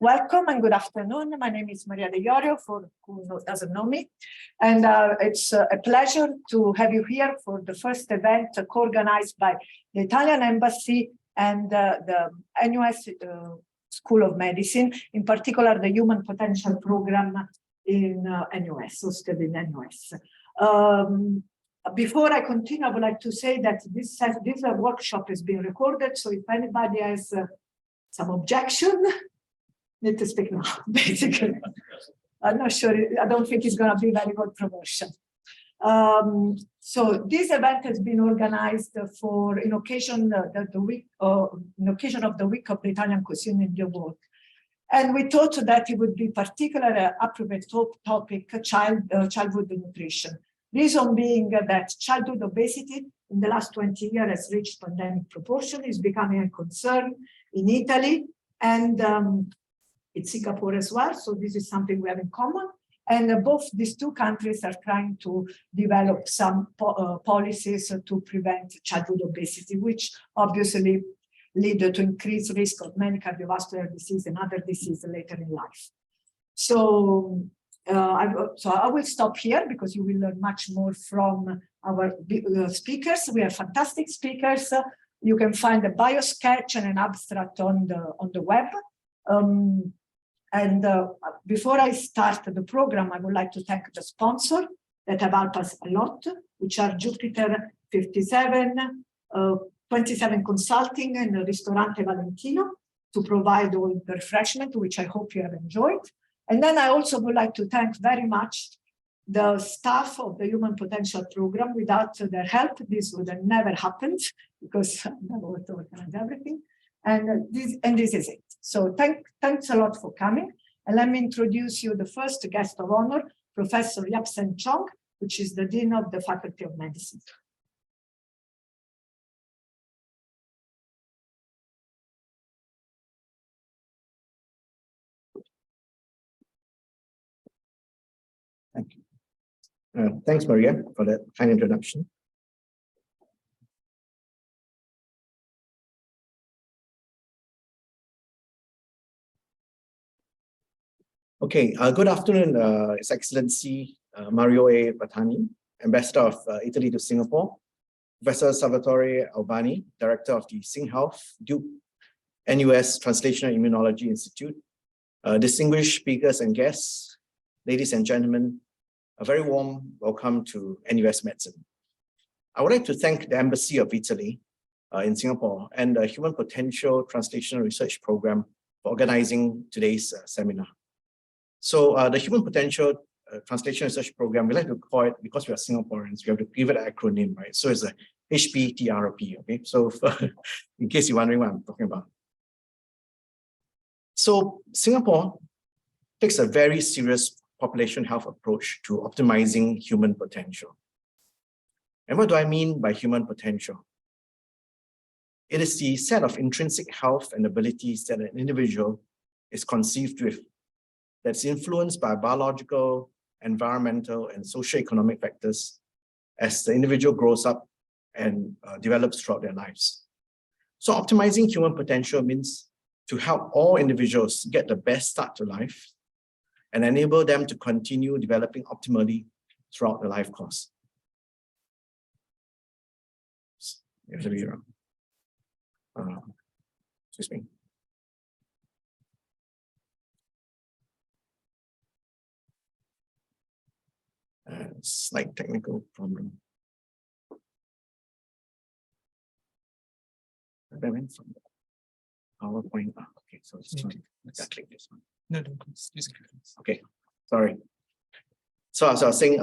Welcome and good afternoon. My name is Maria De Iorio, for who doesn't know me. And it's a pleasure to have you here for the first event co-organized by the Italian Embassy and the NUS School of Medicine, in particular the Human Potential Program in NUS, hosted in NUS. Before I continue, I would like to say that this workshop is being recorded, so if anybody has some objection, need to speak now, basically. I'm not sure, I don't think it's going to be very good promotion. So this event has been organized for in occasion of the week of the Italian cuisine in the world. And we thought that it would be particularly appropriate topic, childhood nutrition. Reason being that childhood obesity in the last 20 years has reached pandemic proportion, is becoming a concern in Italy and in Singapore as well. So this is something we have in common. And both these two countries are trying to develop some policies to prevent childhood obesity, which obviously lead to increased risk of many cardiovascular disease and other diseases later in life. So, I will stop here because you will learn much more from our speakers. We have fantastic speakers. You can find a bio sketch and an abstract on the web. Before I start the program, I would like to thank the sponsor that have helped us a lot, which are Jupiter 57, 27 Consulting and Ristorante Valentino, to provide all the refreshment, which I hope you have enjoyed. And then I also would like to thank very much the staff of the Human Potential Program. Without their help, this would have never happened, because I never would organize everything. And this is it. So thanks a lot for coming. And let me introduce you the first guest of honor, Professor Yap-Sen Chong, which is the Dean of the Faculty of Medicine. Thank you. Thanks, Maria, for that kind introduction. Okay, good afternoon, His Excellency Mario A. Battani, Ambassador of Italy to Singapore, Professor Salvatore Albani, Director of the SingHealth, Duke, NUS Translational Immunology Institute, distinguished speakers and guests, ladies and gentlemen, a very warm welcome to NUS Medicine. I would like to thank the Embassy of Italy in Singapore and the Human Potential Translational Research Program for organizing today's seminar. So the Human Potential Translation Research Program, we like to call it, because we are Singaporeans, we have to give it an acronym, right? So it's a HPTRP, okay? So in case you're wondering what I'm talking about. So Singapore takes a very serious population health approach to optimizing human potential. And what do I mean by human potential? It is the set of intrinsic health and abilities that an individual is conceived with, that's influenced by biological, environmental, and socioeconomic factors as the individual grows up and develops throughout their lives. So optimizing human potential means to help all individuals get the best start to life and enable them to continue developing optimally throughout the life course. Excuse me. Slight technical problem. I went from PowerPoint. Okay, so it's click this one. No, use it. Okay, sorry. So as I was saying,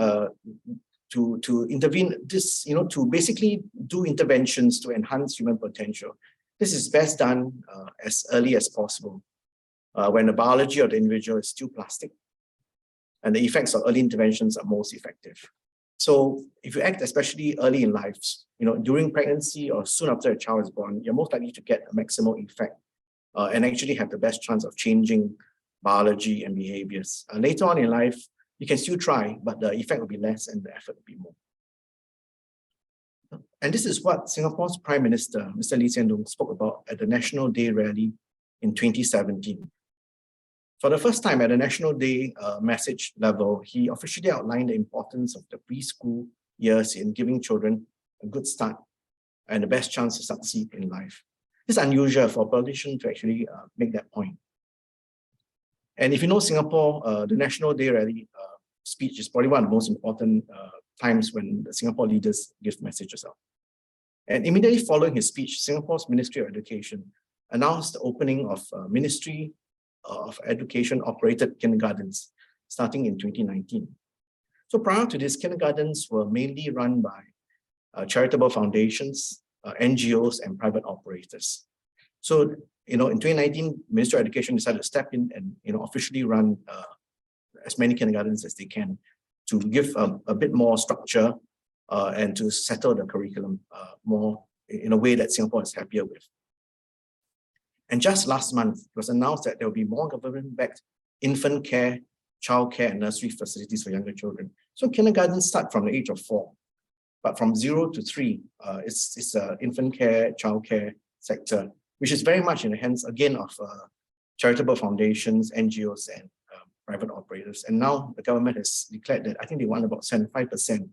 to intervene, this, to basically do interventions to enhance human potential. This is best done as early as possible, when the biology of the individual is still plastic, and the effects of early interventions are most effective. So if you act especially early in life, during pregnancy or soon after a child is born, you're most likely to get a maximal effect and actually have the best chance of changing biology and behaviors. Later on in life, you can still try, but the effect will be less and the effort will be more. And this is what Singapore's Prime Minister, Mr. Lee Hsien Loong, spoke about at the National Day Rally in 2017. For the first time at the National Day message level, he officially outlined the importance of the preschool years in giving children a good start and the best chance to succeed in life. It's unusual for a politician to actually make that point. And if you know Singapore, the National Day rally speech is probably one of the most important times when the Singapore leaders give messages out. And immediately following his speech, Singapore's Ministry of Education announced the opening of Ministry of Education operated kindergartens starting in 2019. So prior to this, kindergartens were mainly run by charitable foundations, NGOs, and private operators. So, in 2019, Ministry of Education decided to step in and, officially run as many kindergartens as they can to give a bit more structure and to settle the curriculum more in a way that Singapore is happier with. And just last month, it was announced that there will be more government-backed infant care, childcare, and nursery facilities for younger children. So kindergartens start from the age of 4, but from 0 to 3, it's infant care, childcare sector, which is very much in the hands, again, of charitable foundations, NGOs, and private operators. And now the government has declared that I think they want about 75%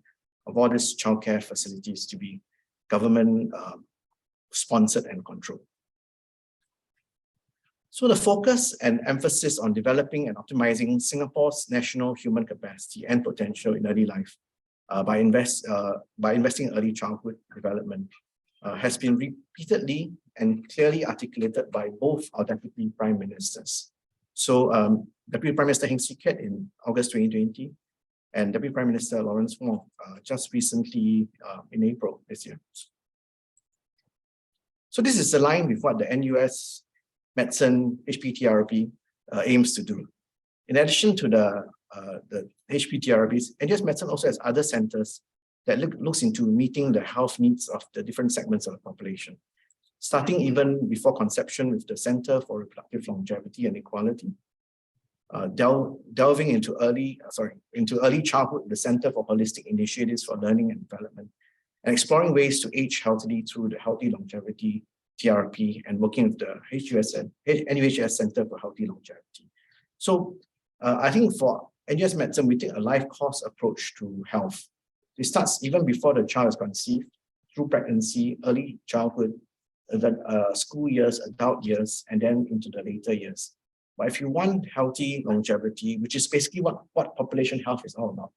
of all these childcare facilities to be government sponsored and controlled. So the focus and emphasis on developing and optimizing Singapore's national human capacity and potential in early life by investing in early childhood development has been repeatedly and clearly articulated by both our Deputy Prime Ministers. So Deputy Prime Minister Heng Swee Keat in August 2020 and Deputy Prime Minister Lawrence Wong just recently in April this year. So this is aligned with what the NUS Medicine HPTRP aims to do. In addition to the HPTRPs, NUS Medicine also has other centers that looks into meeting the health needs of the different segments of the population, starting even before conception with the Center for Reproductive Longevity and Equality, delving into early childhood, the Center for Holistic Initiatives for Learning and Development, and exploring ways to age healthily through the Healthy Longevity TRP and working with the NUHS Center for Healthy Longevity. So I think for NUS Medicine, we take a life course approach to health. It starts even before the child is conceived, through pregnancy, early childhood, school years, adult years, and then into the later years. But if you want healthy longevity, which is basically what population health is all about,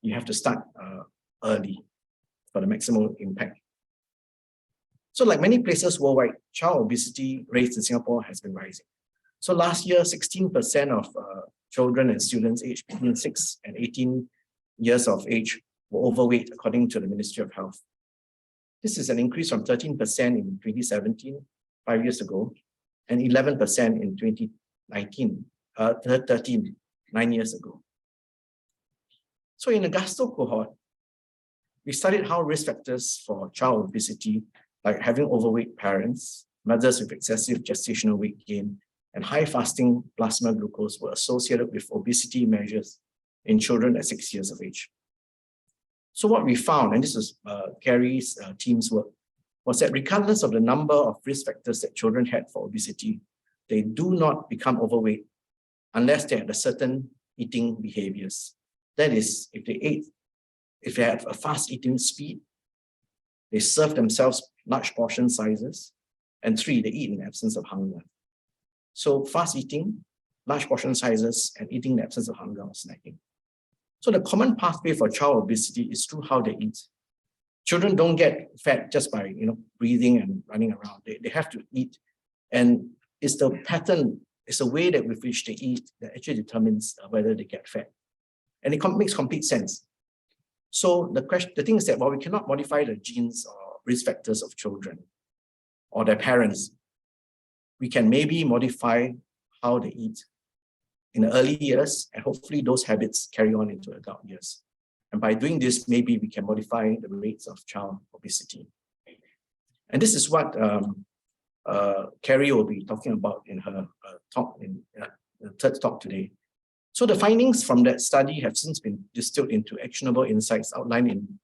you have to start early for the maximum impact. So like many places worldwide, child obesity rates in Singapore has been rising. So last year, 16% of children and students aged between 6 and 18 years of age were overweight, according to the Ministry of Health. This is an increase from 13% in 2017, 5 years ago, and 11% in 2019, 9 years ago. So in the gastro cohort, we studied how risk factors for child obesity, like having overweight parents, mothers with excessive gestational weight gain, and high fasting plasma glucose were associated with obesity measures in children at 6 years of age. So what we found, and this is Carrie's team's work, was that regardless of the number of risk factors that children had for obesity, they do not become overweight unless they had a certain eating behaviors. That is, if they have a fast eating speed, they serve themselves large portion sizes, and 3, they eat in the absence of hunger. So fast eating, large portion sizes, and eating in the absence of hunger or snacking. So the common pathway for child obesity is through how they eat. Children don't get fat just by breathing and running around. They have to eat, and it's the pattern, it's the way that with which they eat that actually determines whether they get fat, and it makes complete sense. So the thing is that while we cannot modify the genes or risk factors of children or their parents, we can maybe modify how they eat in the early years, and hopefully those habits carry on into adult years. And by doing this, maybe we can modify the rates of child obesity. And this is what Carrie will be talking about in her talk, in the third talk today. So the findings from that study have since been distilled into actionable insights outlined in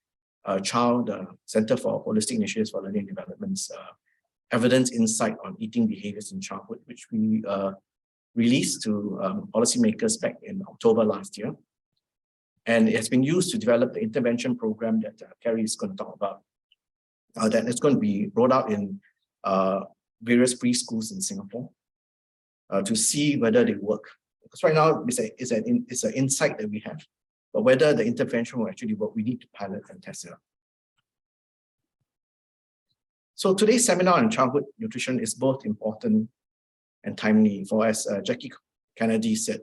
Center for Holistic Initiatives for Learning and Development's evidence insight on eating behaviors in childhood, which we released to policymakers back in October last year. And it has been used to develop the intervention program that Kerry is going to talk about. That is going to be rolled out in various preschools in Singapore to see whether they work. Because right now it's an insight that we have, but whether the intervention will actually work, we need to pilot and test it out. So today's seminar on childhood nutrition is both important and timely, for as Jackie Kennedy said,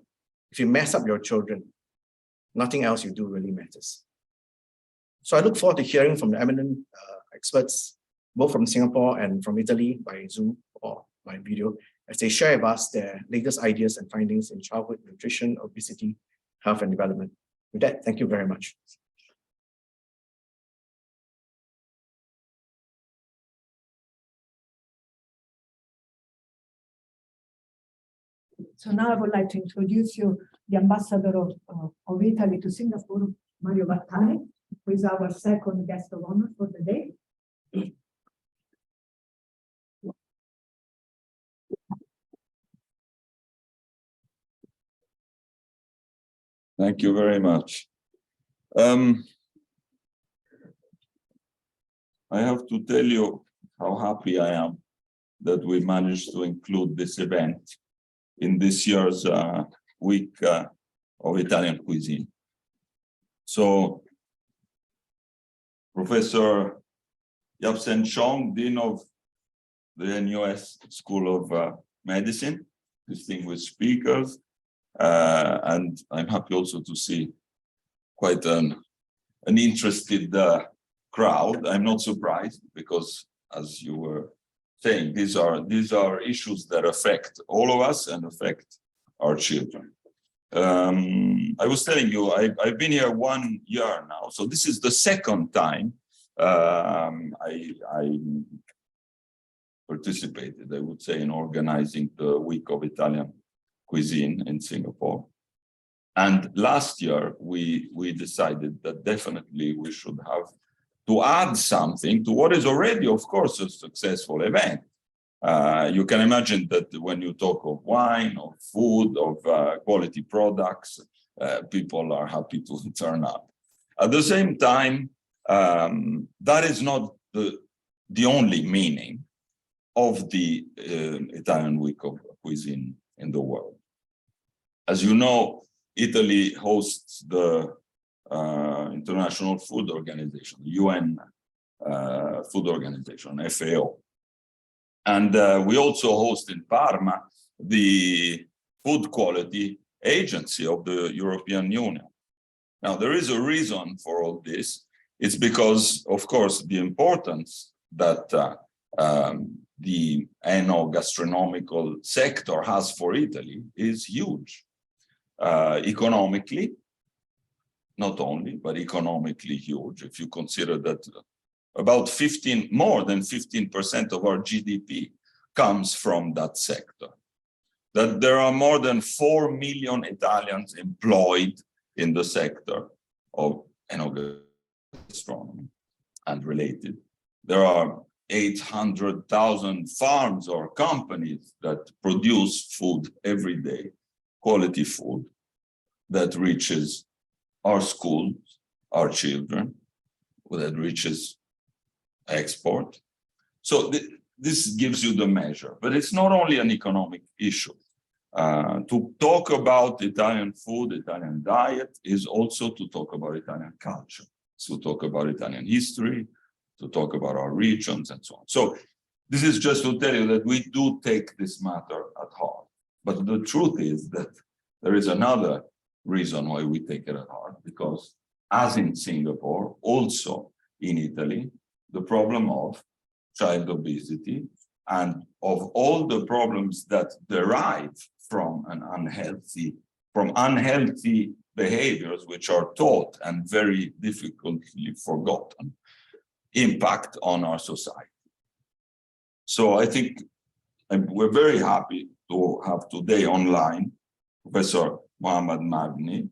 if you mess up your children, nothing else you do really matters. So I look forward to hearing from the eminent experts, both from Singapore and from Italy by Zoom or by video, as they share with us their latest ideas and findings in childhood nutrition, obesity, health and development. With that, thank you very much. So now I would like to introduce you the ambassador of Italy to Singapore, Mario Vattani, who is our second guest of honor for the day. Thank you very much. I have to tell you how happy I am that we managed to include this event in this year's week of Italian cuisine. So, Professor Yap-Sen Chong, Dean of the NUS School of Medicine, distinguished speakers, and I'm happy also to see quite an interested crowd. I'm not surprised because, as you were saying, these are issues that affect all of us and affect our children. I was telling you, I've been here 1 year now, so this is the second time I participated, I would say, in organizing the Week of Italian Cuisine in Singapore. And last year, we decided that definitely we should have to add something to what is already, of course, a successful event. You can imagine that when you talk of wine, of food, of quality products, people are happy to turn up. At the same time, that is not the only meaning of the Italian Week of Cuisine in the world. As you know, Italy hosts the International Food Organization, UN Food Organization, FAO. And we also host in Parma the Food Quality Agency of the European Union. Now, there is a reason for all this. It's because, of course, the importance that the eno-gastronomical sector has for Italy is huge. Economically, not only, but economically huge. If you consider that about more than 15% of our GDP comes from that sector. That there are more than 4 million Italians employed in the sector of enogastronomy and related. There are 800,000 farms or companies that produce food every day, quality food that reaches our schools, our children, that reaches export. So this gives you the measure, but it's not only an economic issue. To talk about Italian food, Italian diet is also to talk about Italian culture, to talk about Italian history, to talk about our regions and so on. So this is just to tell you that we do take this matter at heart. But the truth is that there is another reason why we take it at heart, because as in Singapore, also in Italy, the problem of child obesity and of all the problems that derive from unhealthy behaviors which are taught and very difficultly forgotten, impact on our society. So I think we're very happy to have today online Professor Mohammad Magni.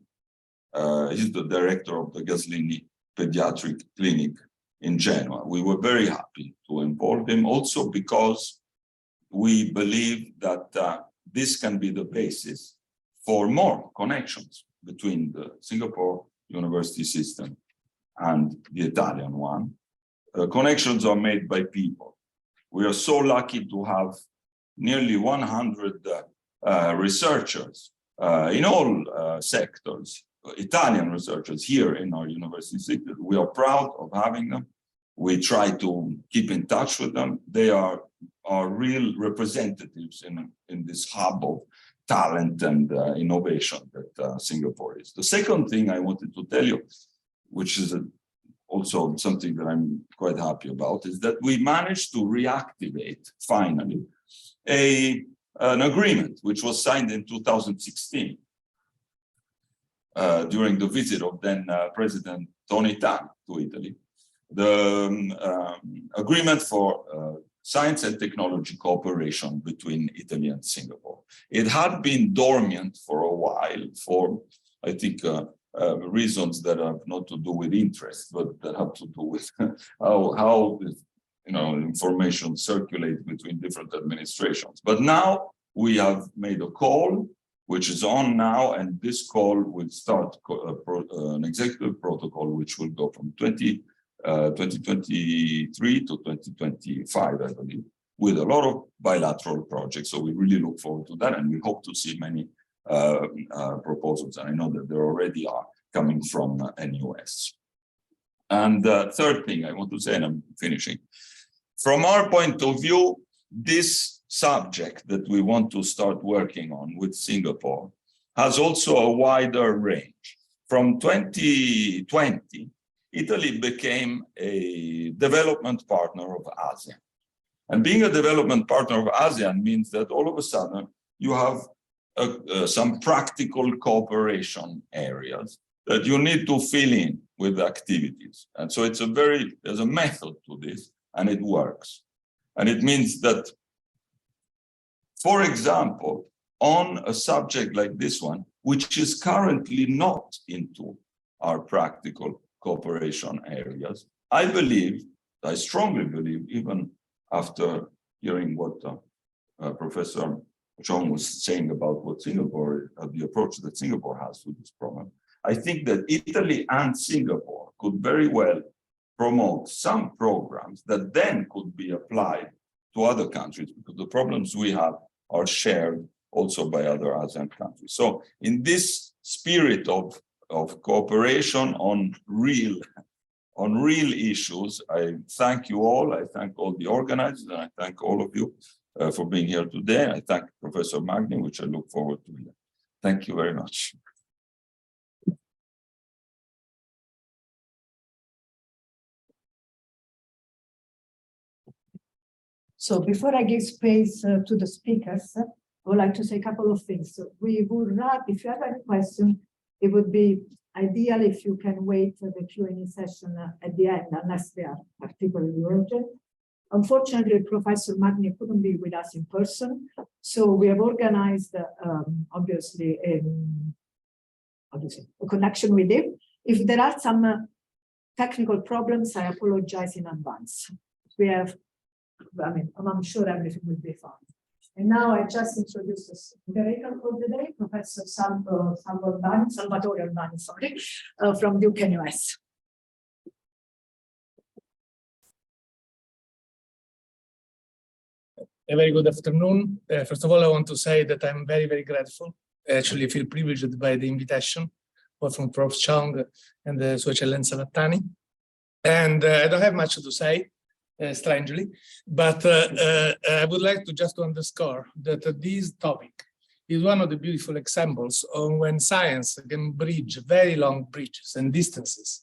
He's the director of the Gaslini Pediatric Clinic in Genoa. We were very happy to involve him also because we believe that this can be the basis for more connections between the Singapore university system and the Italian one. Connections are made by people. We are so lucky to have nearly 100 researchers in all sectors, Italian researchers here in our university system. We are proud of having them. We try to keep in touch with them. They are real representatives in this hub of talent and innovation that Singapore is. The second thing I wanted to tell you, which is also something that I'm quite happy about, is that we managed to reactivate finally an agreement which was signed in 2016 during the visit of then President Tony Tan to Italy. The agreement for science and technology cooperation between Italy and Singapore. It had been dormant for a while for, I think, reasons that have not to do with interest, but that have to do with how information circulates between different administrations. But now we have made a call, which is on now, and this call will start an executive protocol, which will go from 2023 to 2025, I believe, with a lot of bilateral projects. So we really look forward to that, and we hope to see many proposals. And I know that there already are coming from NUS. And the third thing I want to say, and I'm finishing, from our point of view, this subject that we want to start working on with Singapore has also a wider range. From 2020, Italy became a development partner of ASEAN. And being a development partner of ASEAN means that all of a sudden you have some practical cooperation areas that you need to fill in with activities. And so there's a method to this, and it works. And it means that, for example, on a subject like this one, which is currently not into our practical cooperation areas, I strongly believe, even after hearing what Professor Chong was saying about what Singapore, the approach that Singapore has to this problem, I think that Italy and Singapore could very well promote some programs that then could be applied to other countries, because the problems we have are shared also by other ASEAN countries. So in this spirit of cooperation on real issues, I thank you all. I thank all the organizers, and I thank all of you for being here today. I thank Professor Magni, which I look forward to hear. Thank you very much. So before I give space to the speakers, I would like to say a couple of things. So we would rather, if you have any question, it would be ideal if you can wait for the Q&A session at the end, unless they are particularly urgent. Unfortunately, Professor Magni couldn't be with us in person, so we have organized, obviously, a connection with him. If there are some technical problems, I apologize in advance. I'm sure everything will be fine. And now I just introduced the moderator for the day, Professor Salvatore Albani, from Duke NUS. A very good afternoon. First of all, I want to say that I'm very, very grateful. I actually feel privileged by the invitation, both from Prof. Chong and Sua Eccellenza Vattani. And I don't have much to say, strangely, but I would like to just underscore that this topic is one of the beautiful examples of when science can bridge very long bridges and distances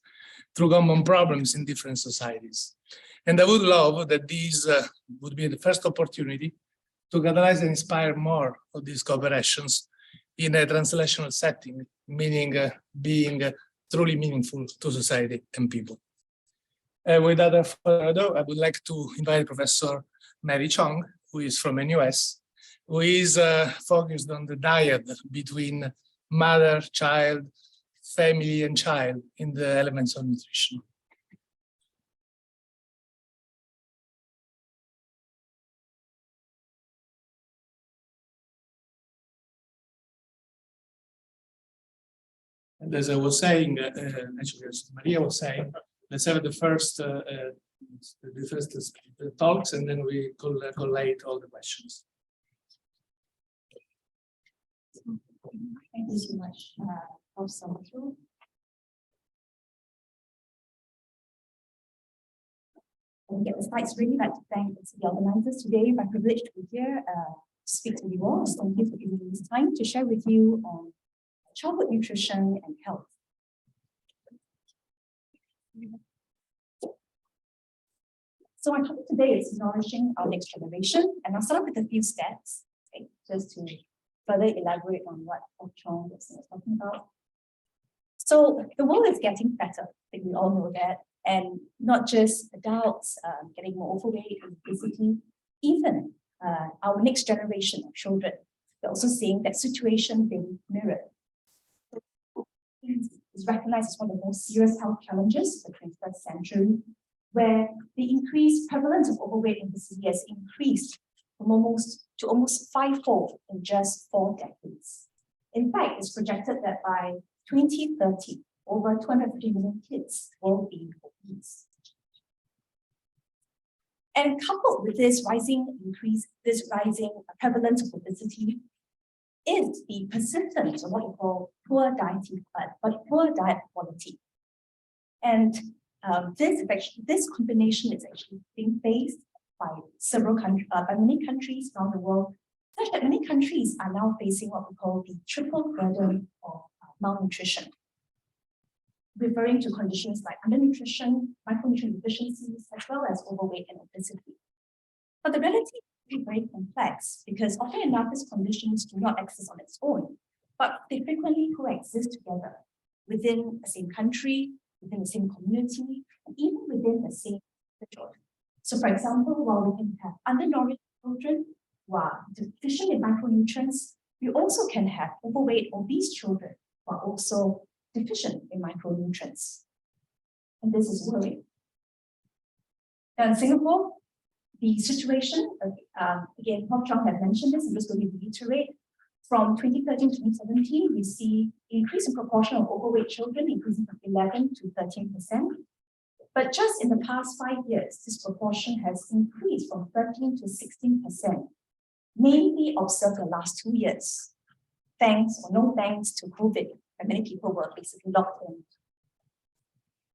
through common problems in different societies. And I would love that this would be the first opportunity to catalyze and inspire more of these cooperations in a translational setting, meaning being truly meaningful to society and people. Without further ado, I would like to invite Professor Mary Chong, who is from NUS, who is focused on the dyad between mother, child, family, and child in the elements of nutrition. And as I was saying, actually, as Maria was saying, let's have the first talks, and then we collate all the questions. Thank you so much, Professor Matthew. And get the slides ready. I'd like to thank the organizers today. I'm privileged to be here to speak to you all. So thank you for giving me this time to share with you on childhood nutrition and health. So our topic today is nourishing our next generation, and I'll start with a few stats, okay, just to further elaborate on what Prof. Chong was talking about. So the world is getting better, I think we all know that, and not just adults getting more overweight and obesity, even our next generation of children, we're also seeing that situation being mirrored. It's recognized as one of the most serious health challenges of the 21st century, where the increased prevalence of overweight and obesity has increased from almost fivefold in just 4 decades. In fact, it's projected that by 2030, over 250 million kids will be obese. And coupled with this rising prevalence of obesity is the persistence of what we call poor diet quality. And this combination is actually being faced by by many countries around the world, such that many countries are now facing what we call the triple burden of malnutrition, referring to conditions like undernutrition, micronutrient deficiencies, as well as overweight and obesity. But the reality is very complex because often enough these conditions do not exist on its own, but they frequently coexist together within the same country, within the same community, and even within the same individual. So for example, while we can have undernourished children who are deficient in micronutrients, we also can have overweight, obese children who are also deficient in micronutrients. And this is worrying. Now in Singapore, the situation, again, Prof. Chong had mentioned this, I'm just going to reiterate. From 2013 to 2017, we see increase in proportion of overweight children increasing from 11 to 13%. But just in the past 5 years, this proportion has increased from 13 to 16%, mainly observed the last 2 years, thanks or no thanks to COVID, and many people were basically locked in.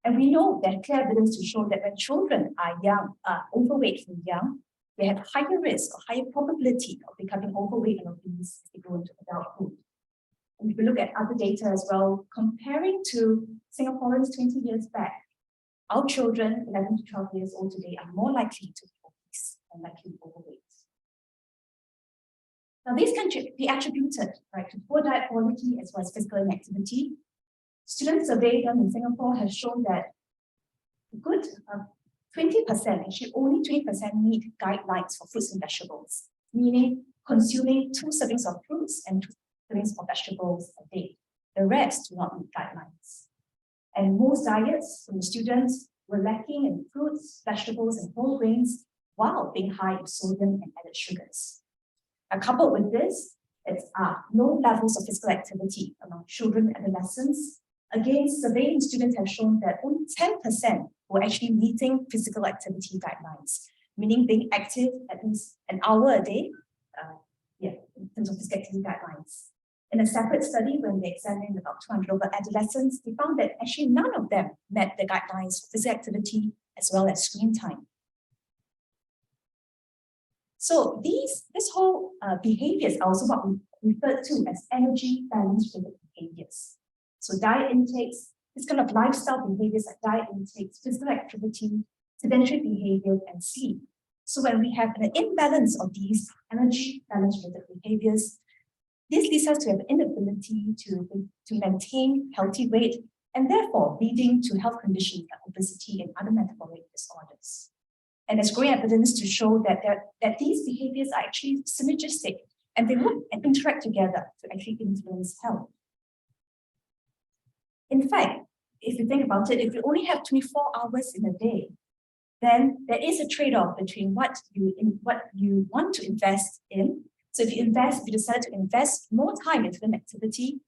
And we know that clear evidence to show that when children are overweight from young, they have higher risk or higher probability of becoming overweight and obese as they go into adulthood. And if we look at other data as well, comparing to Singaporeans 20 years back, our children 11 to 12 years old today are more likely to be obese and likely to be overweight. Now these can be attributed to poor diet quality as well as physical inactivity. Student survey done in Singapore has shown that a good 20%, actually only 20% meet guidelines for fruits and vegetables, meaning consuming 2 servings of fruits and 2 servings of vegetables a day. The rest do not meet guidelines. And most diets from the students were lacking in fruits, vegetables, and whole grains, while being high in sodium and added sugars. Now, coupled with this, it's low levels of physical activity among children and adolescents. Again, surveying students have shown that only 10% were actually meeting physical activity guidelines, meaning being active at least an hour a day, in terms of physical activity guidelines. In a separate study, when they examined about 200 over adolescents, they found that actually none of them met the guidelines for physical activity as well as screen time. So this whole behaviors are also what we refer to as energy balance related behaviors. So diet intakes, this kind of lifestyle behaviors like diet intakes, physical activity, sedentary behavior, and sleep. So when we have an imbalance of these energy balance related behaviors, this leads us to have an inability to maintain healthy weight, and therefore leading to health conditions like obesity and other metabolic disorders. And there's growing evidence to show that these behaviors are actually synergistic, and they work and interact together to actually influence health. In fact, if you think about it, if you only have 24 hours in a day, then there is a trade-off between what you want to invest in. So if you decide to invest more time into an activity,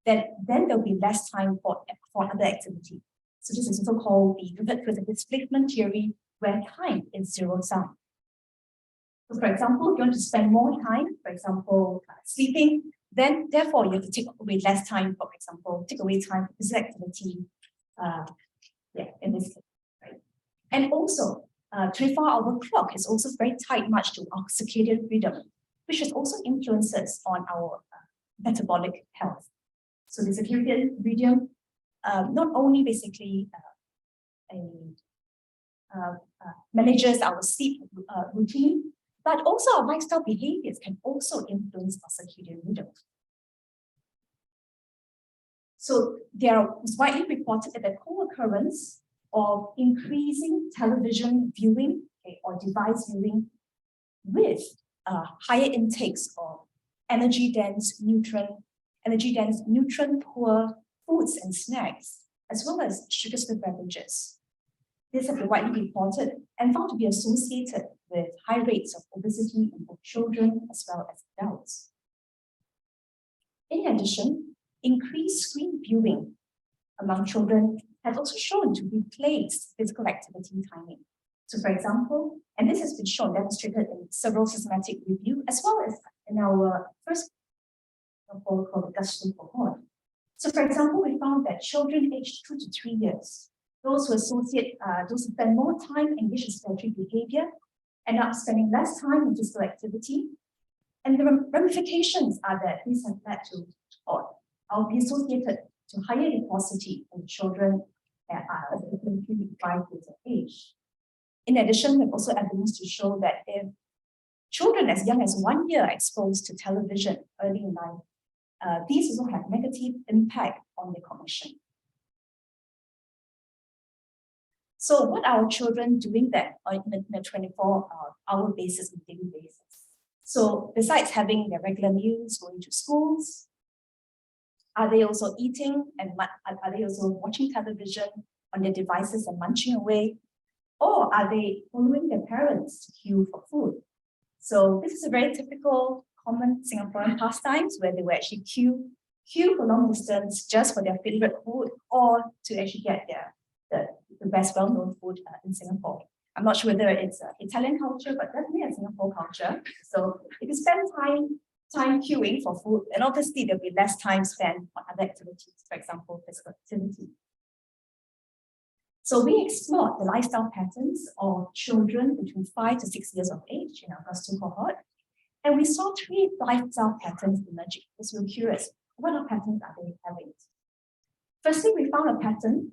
then there'll be less time for other activity. So this is also called the pivot to the displacement theory, where time is zero sum. So for example, if you want to spend more time, for example, sleeping, then therefore you have to take away less time, for example, take away time for physical activity, in this case, right? And also, 24-hour clock is also very tied much to our circadian rhythm, which is also influences on our metabolic health. So the circadian rhythm not only basically manages our sleep routine, but also our lifestyle behaviors can also influence our circadian rhythm. So it's widely reported that the co-occurrence of increasing television viewing, or device viewing with higher intakes of energy-dense, nutrient-poor foods and snacks, as well as sugar-sweet beverages. These have been widely reported and found to be associated with high rates of obesity in both children as well as adults. In addition, increased screen viewing among children has also shown to replace physical activity timing. So for example, and this has been shown, demonstrated in several systematic review, as well as in our first report called the Gusto cohort. So for example, we found that children aged 2 to 3 years, those who spend more time engaged in sedentary behavior, end up spending less time in physical activity. And the ramifications are that these have led to, or are associated to higher adiposity in children that are between 3 to 5 years of age. In addition, there's also evidence to show that if children as young as 1 year are exposed to television early in life, these also have negative impact on their cognition. So what are our children doing then in a 24-hour basis, on a daily basis? So besides having their regular meals, going to schools, are they also eating and are they also watching television on their devices and munching away? Or are they following their parents to queue for food? So this is a very typical, common Singaporean pastimes where they will actually queue for long distance just for their favorite food or to actually get the best well-known food in Singapore. I'm not sure whether it's Italian culture, but definitely a Singapore culture. So if you spend time queuing for food, then obviously there'll be less time spent on other activities, for example, physical activity. So we explored the lifestyle patterns of children between 5 to 6 years of age in our Gusto cohort, and we saw 3 lifestyle patterns emerging. So we're curious, what patterns are they having? Firstly, we found a pattern,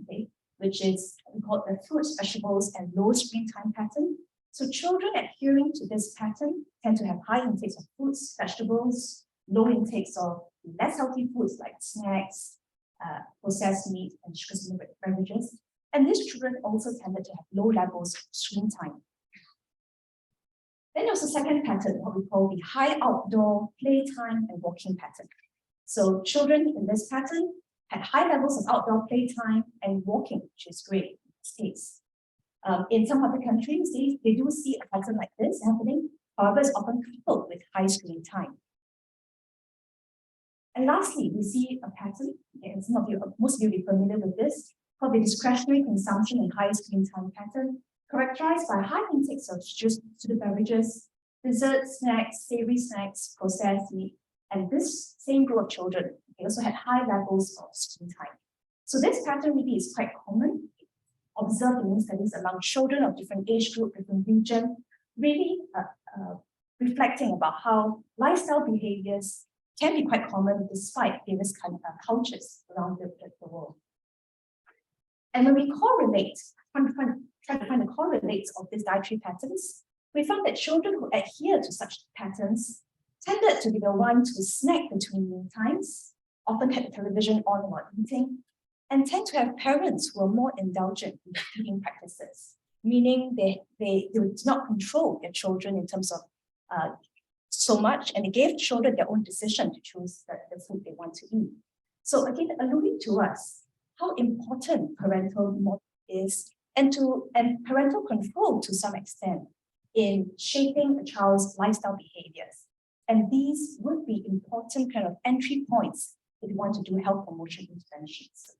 which is we call the fruits, vegetables, and low screen time pattern. So children adhering to this pattern tend to have high intakes of fruits, vegetables, low intakes of less healthy foods like snacks, processed meat, and sugar-sweetened beverages. And these children also tended to have low levels of screen time. Then there's a second pattern, what we call the high outdoor playtime and walking pattern. So children in this pattern had high levels of outdoor playtime and walking, which is great in this case. In some other countries, they do see a pattern like this happening. However, it's often coupled with high screen time. And lastly, we see a pattern, and most of you will be familiar with this, called the discretionary consumption and high screen time pattern, characterized by high intakes of juice to the beverages, dessert snacks, savory snacks, processed meat, and this same group of children, they also had high levels of screen time. So this pattern really is quite common, observed in studies among children of different age group, different region, really reflecting about how lifestyle behaviors can be quite common despite various cultures around the world. And when we correlate, try to find the correlates of these dietary patterns, we found that children who adhere to such patterns tended to be the ones who snack between meal times, often had the television on while eating, and tend to have parents who are more indulgent in feeding practices, meaning they did not control their children in terms of so much, and they gave children their own decision to choose the food they want to eat. So again, alluding to us how important parental model is and parental control to some extent in shaping a child's lifestyle behaviors. And these would be important kind of entry points if you want to do health promotion interventions.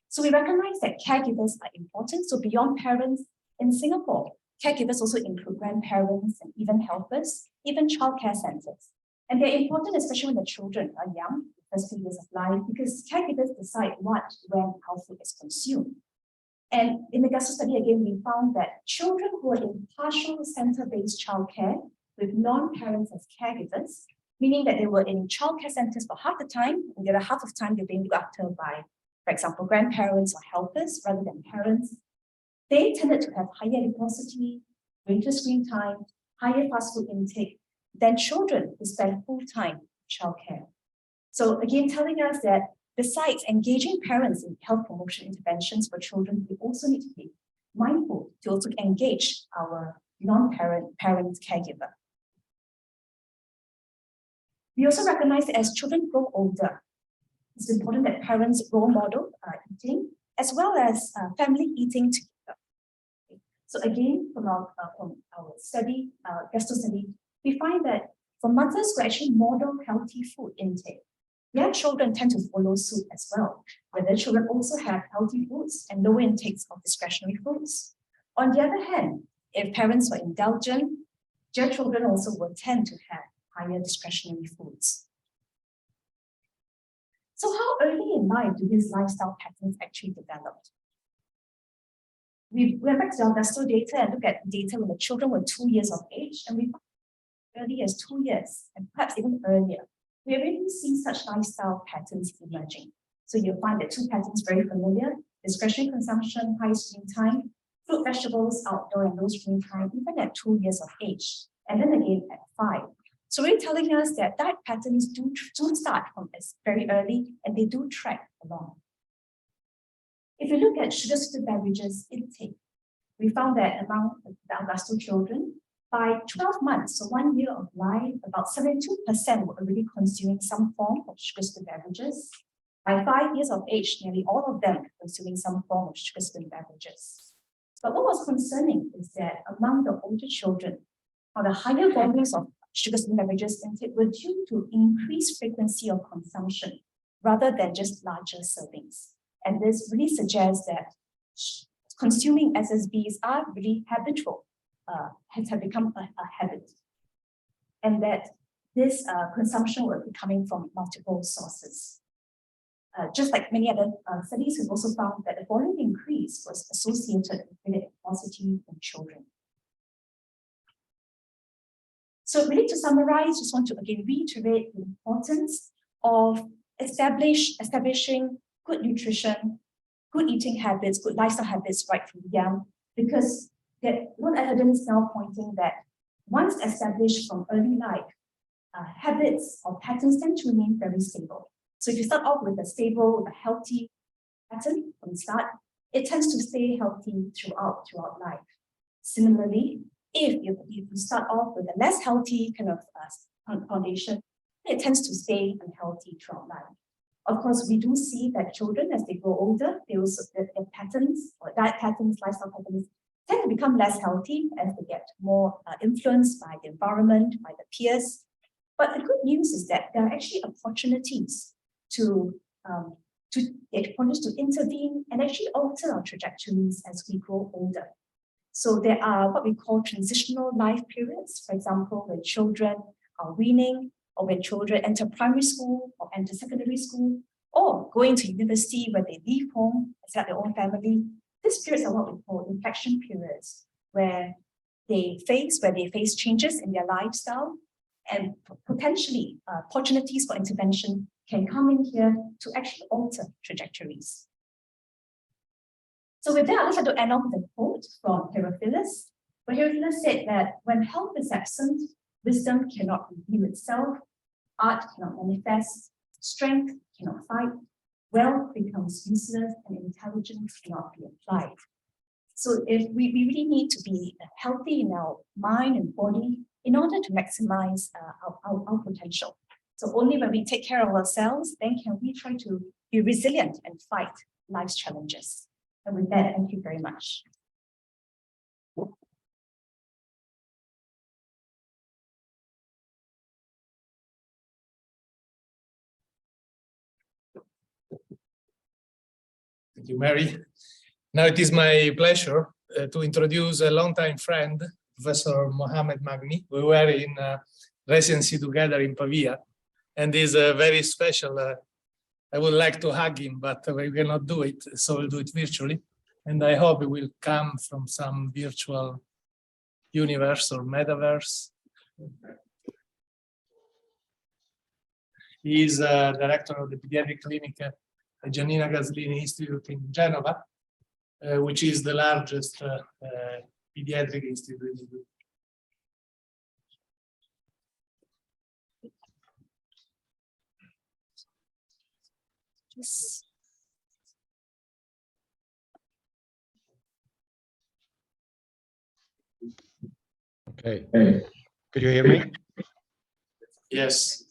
So we recognize that caregivers are important. So beyond parents in Singapore, caregivers also include grandparents and even helpers, even childcare centers. And they're important, especially when the children are young, the first few years of life, because caregivers decide what, when, how food is consumed. And in the Gusto study, again, we found that children who are in partial center-based childcare with non-parents as caregivers, meaning that they were in childcare centers for half the time, and the other half of the time they're being looked after by, for example, grandparents or helpers rather than parents, they tended to have higher adiposity, greater screen time, higher fast food intake than children who spend full-time childcare. So again, telling us that besides engaging parents in health promotion interventions for children, we also need to be mindful to also engage our non-parent parent caregiver. We also recognize that as children grow older, it's important that parents role model eating as well as family eating together. So again, from our study, Gusto study, we find that for mothers who actually model healthy food intake, their children tend to follow suit as well, where their children also have healthy foods and lower intakes of discretionary foods. On the other hand, if parents were indulgent, their children also will tend to have higher discretionary foods. So how early in life do these lifestyle patterns actually develop? We went back to our Gusto data and look at data when the children were 2 years of age, and we found early as 2 years, and perhaps even earlier, we already see such lifestyle patterns emerging. So you'll find the two patterns very familiar: discretionary consumption, high screen time, fruit, vegetables, outdoor and low screen time, even at 2 years of age, and then again at 5. So we're telling us that diet patterns do start from very early, and they do track along. If you look at sugar-sweetened beverages intake, we found that among the Gusto children, by 12 months, so 1 year of life, about 72% were already consuming some form of sugar-sweetened beverages. By 5 years of age, nearly all of them were consuming some form of sugar-sweetened beverages. But what was concerning is that among the older children, the higher volumes of sugar-sweetened beverages intake were due to increased frequency of consumption rather than just larger servings. And this really suggests that consuming SSBs are really habitual, have become a habit, and that this consumption will be coming from multiple sources. Just like many other studies, we've also found that the volume increase was associated with greater adiposity in children. So really to summarize, just want to again reiterate the importance of establishing good nutrition, good eating habits, good lifestyle habits right from young, because there's a lot of evidence now pointing that once established from early life, habits or patterns tend to remain very stable. So if you start off with a stable, with a healthy pattern from the start, it tends to stay healthy throughout life. Similarly, if you start off with a less healthy kind of foundation, it tends to stay unhealthy throughout life. Of course, we do see that children, as they grow older, their patterns or diet patterns, lifestyle patterns, tend to become less healthy as they get more influenced by the environment, by the peers. But the good news is that there are actually opportunities to intervene and actually alter our trajectories as we grow older. So there are what we call transitional life periods, for example, when children are weaning, or when children enter primary school or enter secondary school, or going to university where they leave home and set up their own family. These periods are what we call inflection periods, where they face changes in their lifestyle, and potentially opportunities for intervention can come in here to actually alter trajectories. So with that, I'd like to end off with a quote from Herophilus, where Herophilus said that when health is absent, wisdom cannot reveal itself, art cannot manifest, strength cannot fight, wealth becomes useless, and intelligence cannot be applied. So if we really need to be healthy in our mind and body in order to maximize our potential. So only when we take care of ourselves, then can we try to be resilient and fight life's challenges. And with that, thank you very much. Thank you, Mary. Now it is my pleasure to introduce a longtime friend, Professor Mohamed Magni. We were in residency together in Pavia, and is very special. I would like to hug him, but we cannot do it, so we'll do it virtually. And I hope it will come from some virtual universe or metaverse. He is director of the pediatric clinic at Giannina Gaslini Institute in Genova, which is the largest pediatric institute. Yes. Okay. Could you hear me? Yes.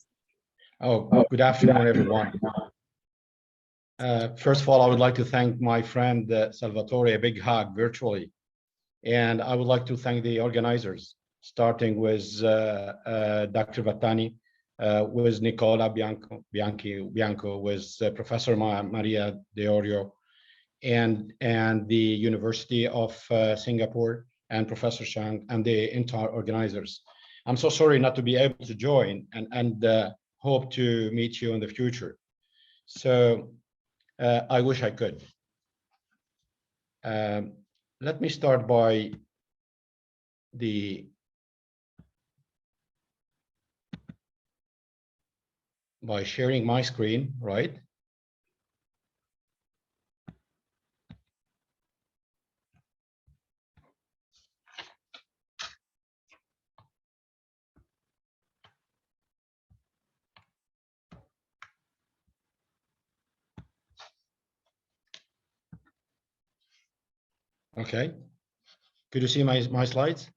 Oh, good afternoon, everyone. First of all, I would like to thank my friend Salvatore, a big hug virtually. And I would like to thank the organizers, starting with Dr. Vattani, with Nicola Bianco, with Professor Maria De Orio, and the University of Singapore, and Professor Chang, and the entire organizers. I'm so sorry not to be able to join, and hope to meet you in the future. So I wish I could. Let me start by sharing my screen, right? Okay. Could you see my slides?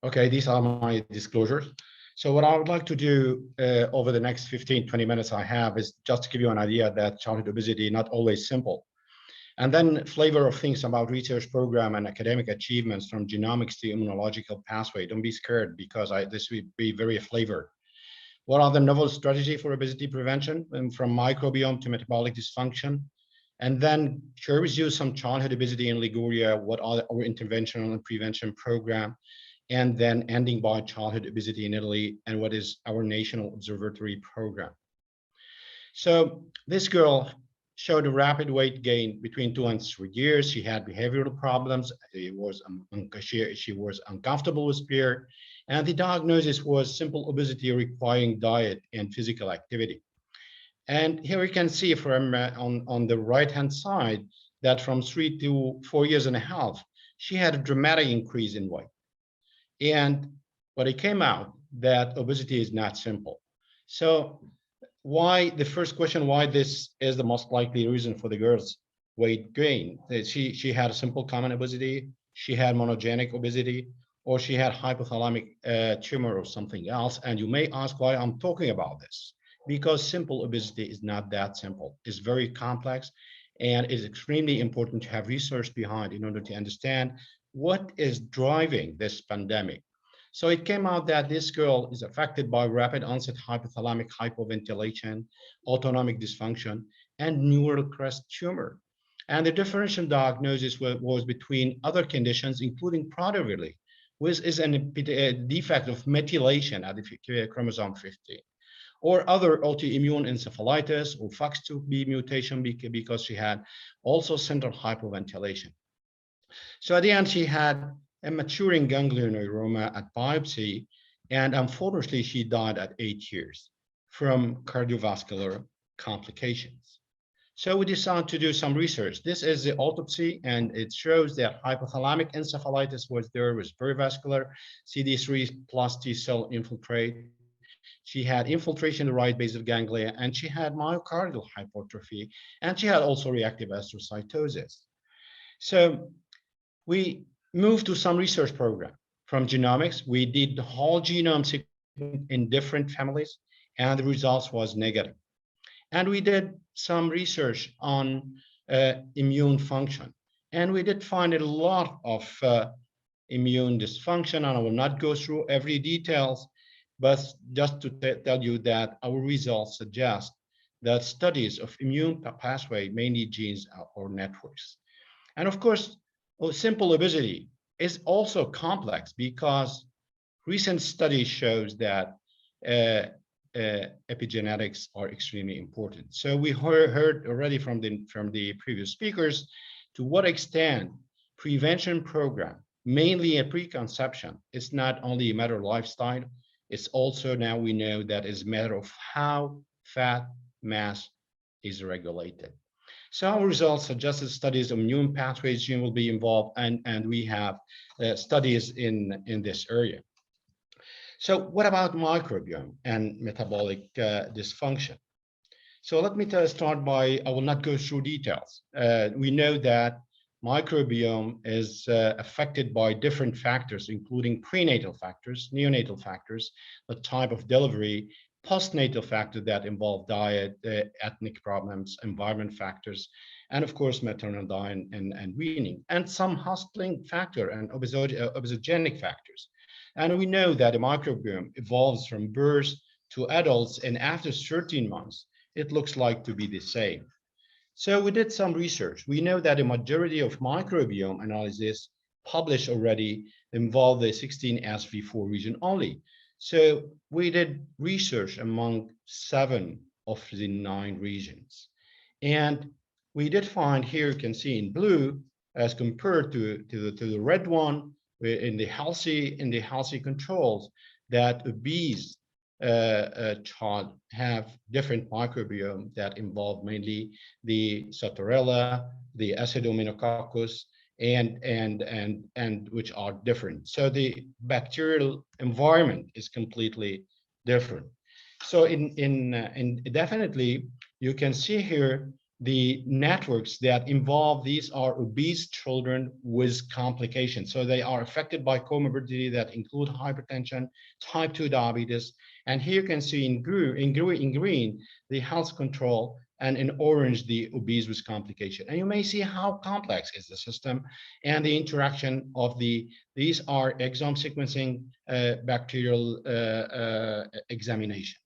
Okay, these are my disclosures. So what I would like to do over the next 15-20 minutes I have is just to give you an idea that childhood obesity not always simple. And then flavor of things about research program and academic achievements from genomics to immunological pathway. Don't be scared, because this will be very flavor. What are the novel strategy for obesity prevention, and from microbiome to metabolic dysfunction? And then share with you some childhood obesity in Liguria, what are our intervention and prevention program, and then ending by childhood obesity in Italy, and what is our national observatory program. So this girl showed a rapid weight gain between 2 and 3 years. She had behavioral problems. She was uncomfortable with peer, and the diagnosis was simple obesity requiring diet and physical activity. And here we can see from on the right-hand side that from 3 to 4 years and a half, she had a dramatic increase in weight. And but it came out that obesity is not simple. So why, the first question, why this is the most likely reason for the girl's weight gain? She had a simple common obesity, she had monogenic obesity, or she had hypothalamic tumor or something else. And you may ask why I'm talking about this. Because simple obesity is not that simple. It's very complex, and it's extremely important to have research behind in order to understand what is driving this pandemic. So it came out that this girl is affected by rapid onset hypothalamic hypoventilation, autonomic dysfunction, and neural crest tumor. And the differential diagnosis was between other conditions, including Prader-Willi, which is a defect of methylation at the chromosome 15, or other autoimmune encephalitis or FOX2B mutation because she had also central hypoventilation. So at the end, she had a maturing ganglioneuroma at biopsy, and unfortunately, she died at 8 years from cardiovascular complications. So we decided to do some research. This is the autopsy, and it shows that hypothalamic encephalitis was there, was perivascular, CD3 plus T cell infiltrate. She had infiltration in the right base of ganglia, and she had myocardial hypertrophy, and she had also reactive astrocytosis. So we moved to some research program. From genomics, we did the whole genome sequence in different families, and the results was negative. And we did some research on immune function, and we did find a lot of immune dysfunction, and I will not go through every details. but just to tell you that our results suggest that studies of immune pathway, mainly genes or networks. And of course, simple obesity is also complex because recent studies shows that epigenetics are extremely important. So we heard already from the previous speakers to what extent prevention program, mainly a preconception, it's not only a matter of lifestyle, it's also now we know that it's a matter of how fat mass is regulated. So our results suggest that studies of immune pathways gene will be involved, and we have studies in this area. So what about microbiome and metabolic dysfunction? So let me start by, I will not go through details. We know that microbiome is affected by different factors, including prenatal factors, neonatal factors, the type of delivery, postnatal factors that involve diet, ethnic problems, environment factors, and of course, maternal diet and weaning, and some hospitaling factor and obesogenic factors. And we know that the microbiome evolves from birth to adults, and after 13 months, it looks like to be the same. So we did some research. We know that a majority of microbiome analysis published already involve the 16SV4 region only. So we did research among 7 of the 9 regions. And we did find, here you can see in blue, as compared to the red one, in the healthy controls, that obese child have different microbiome that involve mainly the Sotorella, the Acidomycoccus, and which are different. So the bacterial environment is completely different. So in definitely you can see here the networks that involve, these are obese children with complications. So they are affected by comorbidity that include hypertension, type 2 diabetes. And here you can see in green, the health control, and in orange, the obese with complication. And you may see how complex is the system and the interaction of these are exome sequencing bacterial examination.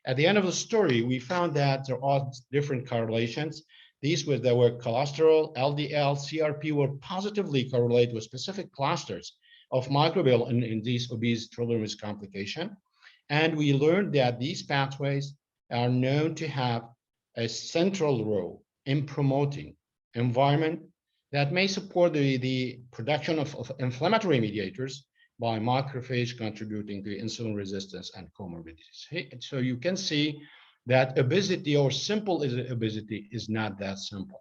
At the end of the story, we found that there are different correlations. There were cholesterol, LDL, CRP were positively correlated with specific clusters of microbial in these obese children with complication. And we learned that these pathways are known to have a central role in promoting environment that may support the production of inflammatory mediators by macrophage contributing to insulin resistance and comorbidities. So you can see that obesity, or simple obesity, is not that simple.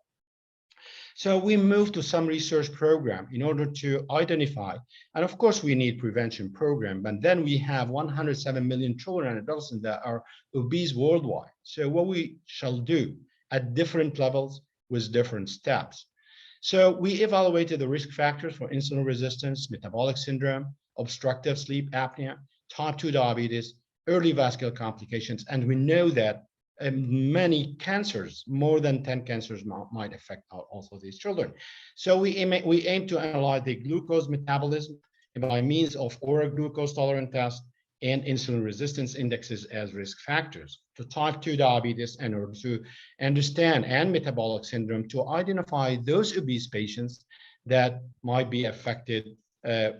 So we moved to some research program in order to identify, and of course we need prevention program, but then we have 107 million children and adults that are obese worldwide. So what we shall do at different levels with different steps. So we evaluated the risk factors for insulin resistance, metabolic syndrome, obstructive sleep apnea, type 2 diabetes, early vascular complications, and we know that many cancers, more than 10 cancers might affect also these children. So we aim to analyze the glucose metabolism by means of oral glucose tolerance test and insulin resistance indexes as risk factors to type 2 diabetes, in order to understand, and metabolic syndrome, to identify those obese patients that might be affected,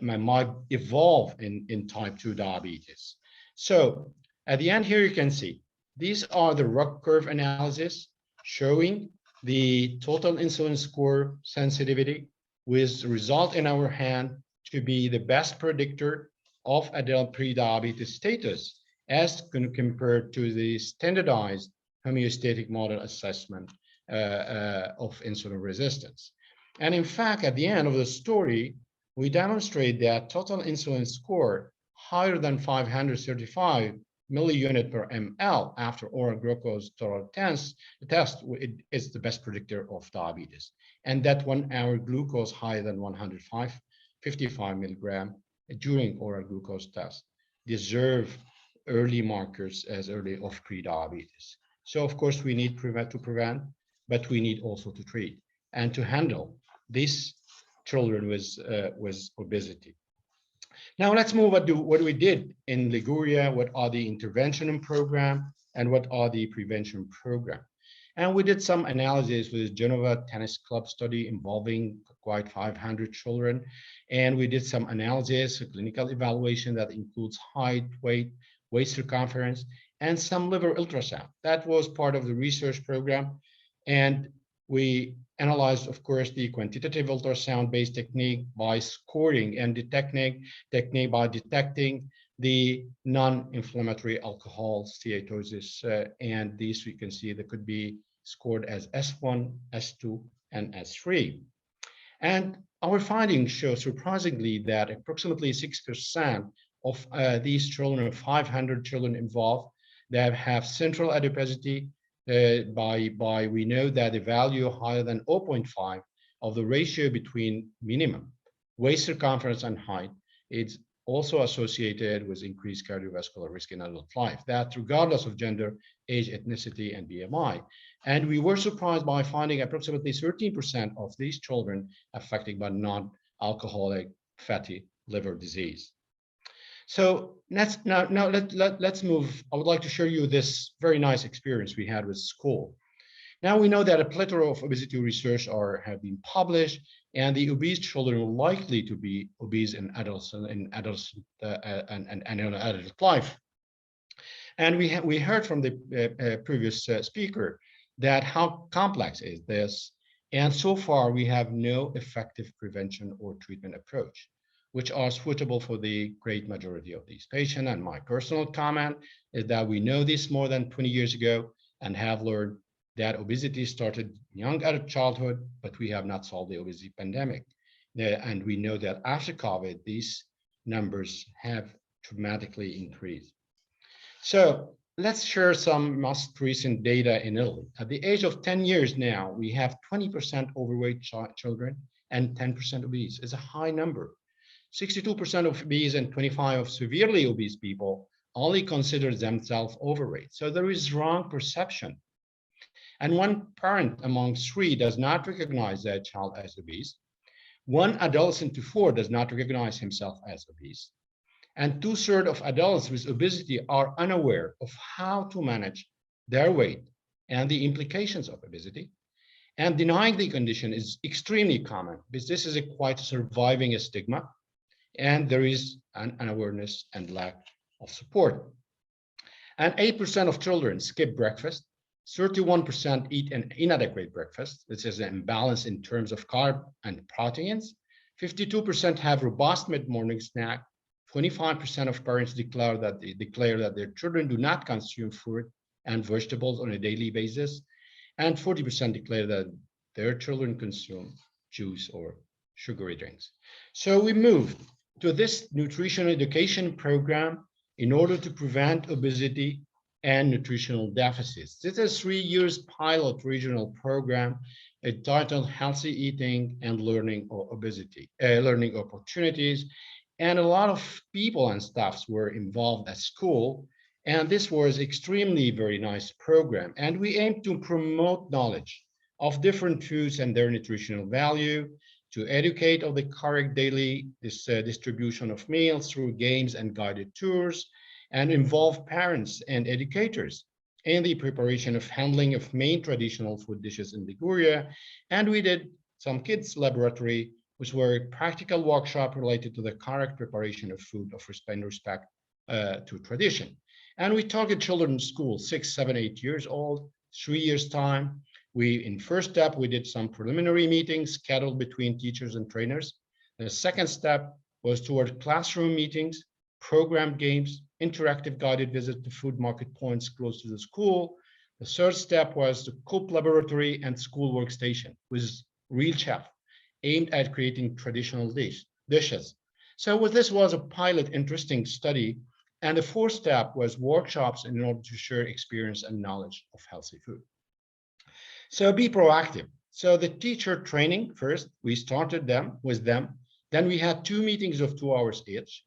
might evolve in type 2 diabetes. So at the end here, you can see these are the RUC curve analysis showing the total insulin score sensitivity, with result in our hand to be the best predictor of adult pre-diabetes status as compared to the standardized homeostatic model assessment of insulin resistance. And in fact, at the end of the story, we demonstrate that total insulin score higher than 535 milliunit per ml after oral glucose tolerance test is the best predictor of diabetes. And that 1 hour glucose higher than 155 milligram during oral glucose test deserve early markers as early of pre-diabetes. So of course we need to prevent, but we need also to treat and to handle these children with obesity. Now let's move to what we did in Liguria, what are the intervention program, and what are the prevention program. And we did some analysis with the Genova Tennis Club study involving quite 500 children. And we did some analysis, a clinical evaluation that includes height, weight, waist circumference, and some liver ultrasound. That was part of the research program. And we analyzed, of course, the quantitative ultrasound-based technique by scoring and technique by detecting the non-inflammatory alcohol steatosis. And these we can see that could be scored as S1, S2, and S3. And our findings show surprisingly that approximately 6% of these children, 500 children involved, that have central adiposity. We know that the value higher than 0.5 of the ratio between minimum waist circumference and height is also associated with increased cardiovascular risk in adult life, that regardless of gender, age, ethnicity, and BMI. And we were surprised by finding approximately 13% of these children affected by non-alcoholic fatty liver disease. So let's move. I would like to show you this very nice experience we had with school. Now we know that a plethora of obesity research have been published, and the obese children are likely to be obese in adults and adult life. And we heard from the previous speaker that how complex is this, and so far we have no effective prevention or treatment approach, which are suitable for the great majority of these patients. And my personal comment is that we know this more than 20 years ago and have learned that obesity started young adult childhood, but we have not solved the obesity pandemic. And we know that after COVID, these numbers have dramatically increased. So let's share some most recent data in Italy. At the age of 10 years now, we have 20% overweight children and 10% obese. It's a high number. 62% of obese and 25% of severely obese people only consider themselves overweight. So there is wrong perception. And one parent among 3 does not recognize their child as obese. 1 adolescent to 4 does not recognize himself as obese. And 2/3 of adults with obesity are unaware of how to manage their weight and the implications of obesity. And denying the condition is extremely common because this is quite surviving a stigma. And there is an unawareness and lack of support. And 8% of children skip breakfast. 31% eat an inadequate breakfast. This is an imbalance in terms of carb and proteins. 52% have robust mid-morning snack. 25% of parents declare that their children do not consume fruit and vegetables on a daily basis. And 40% declare that their children consume juice or sugary drinks. So we moved to this nutrition education program in order to prevent obesity and nutritional deficits. This is a 3 years pilot regional program entitled Healthy Eating and Learning Learning Opportunities. And a lot of people and staffs were involved at school. And this was extremely very nice program. And we aim to promote knowledge of different foods and their nutritional value, to educate of the correct daily distribution of meals through games and guided tours, and involve parents and educators in the preparation of handling of main traditional food dishes in Liguria. And we did some kids laboratory, which were a practical workshop related to the correct preparation of food of respect to tradition. And we target children in school, 6, 7, 8 years old, 3 years time. In first step, we did some preliminary meetings scheduled between teachers and trainers. The second step was toward classroom meetings, programmed games, interactive guided visit to food market points close to the school. The third step was the cook laboratory and school workstation with real chef aimed at creating traditional dishes. So this was a pilot interesting study. And the fourth step was workshops in order to share experience and knowledge of healthy food. So be proactive. So the teacher training, first, we started with them. Then we had 2 meetings of 2 hours each.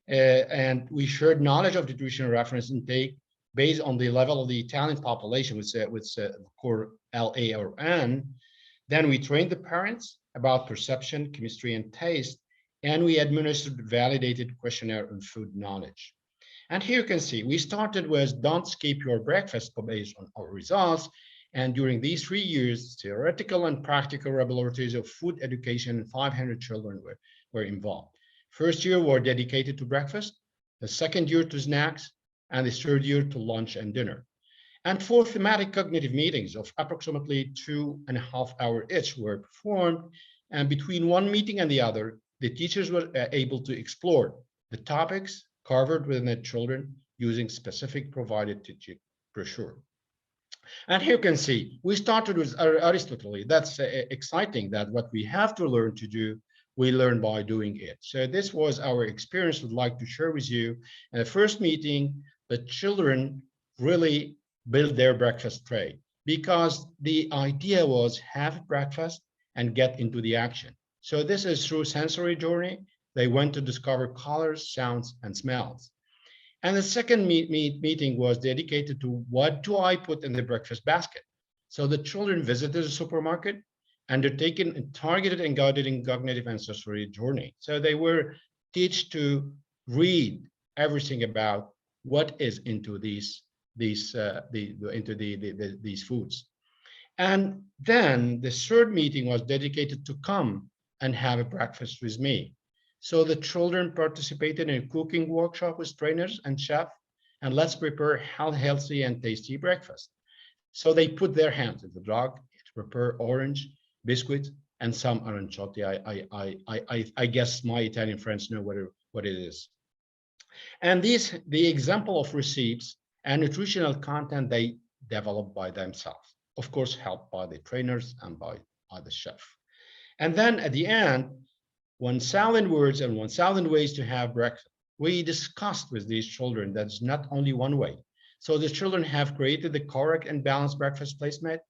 And we shared knowledge of nutritional reference intake based on the level of the Italian population with core LA or N. Then we trained the parents about perception, chemistry, and taste. and we administered validated questionnaire on food knowledge. And here you can see, we started with don't skip your breakfast based on our results. And during these 3 years, theoretical and practical laboratories of food education, 500 children were involved. First year were dedicated to breakfast, the second year to snacks, and the third year to lunch and dinner. And 4 thematic cognitive meetings of approximately 2.5 hours each were performed. And between one meeting and the other, the teachers were able to explore the topics covered within the children using specific provided teaching brochure. And here you can see, we started with Aristotle. That's exciting that what we have to learn to do, we learn by doing it. So this was our experience we'd like to share with you. In the first meeting, the children really built their breakfast tray because the idea was have breakfast and get into the action. So this is through sensory journey. They went to discover colors, sounds, and smells. And the second meeting was dedicated to what do I put in the breakfast basket? So the children visited the supermarket, undertaken a targeted and guided cognitive and sensory journey. So they were taught to read everything about what is into these foods. And then the third meeting was dedicated to come and have a breakfast with me. So the children participated in a cooking workshop with trainers and chef, and let's prepare healthy and tasty breakfast. So they put their hands in the jug to prepare orange, biscuits, and some aranciotti. I guess my Italian friends know what it is. And the example of recipes and nutritional content they developed by themselves, of course, helped by the trainers and by the chef. And then at the end, 1,000 words and 1,000 ways to have breakfast. We discussed with these children that's not only one way. So the children have created the correct and balanced breakfast placement.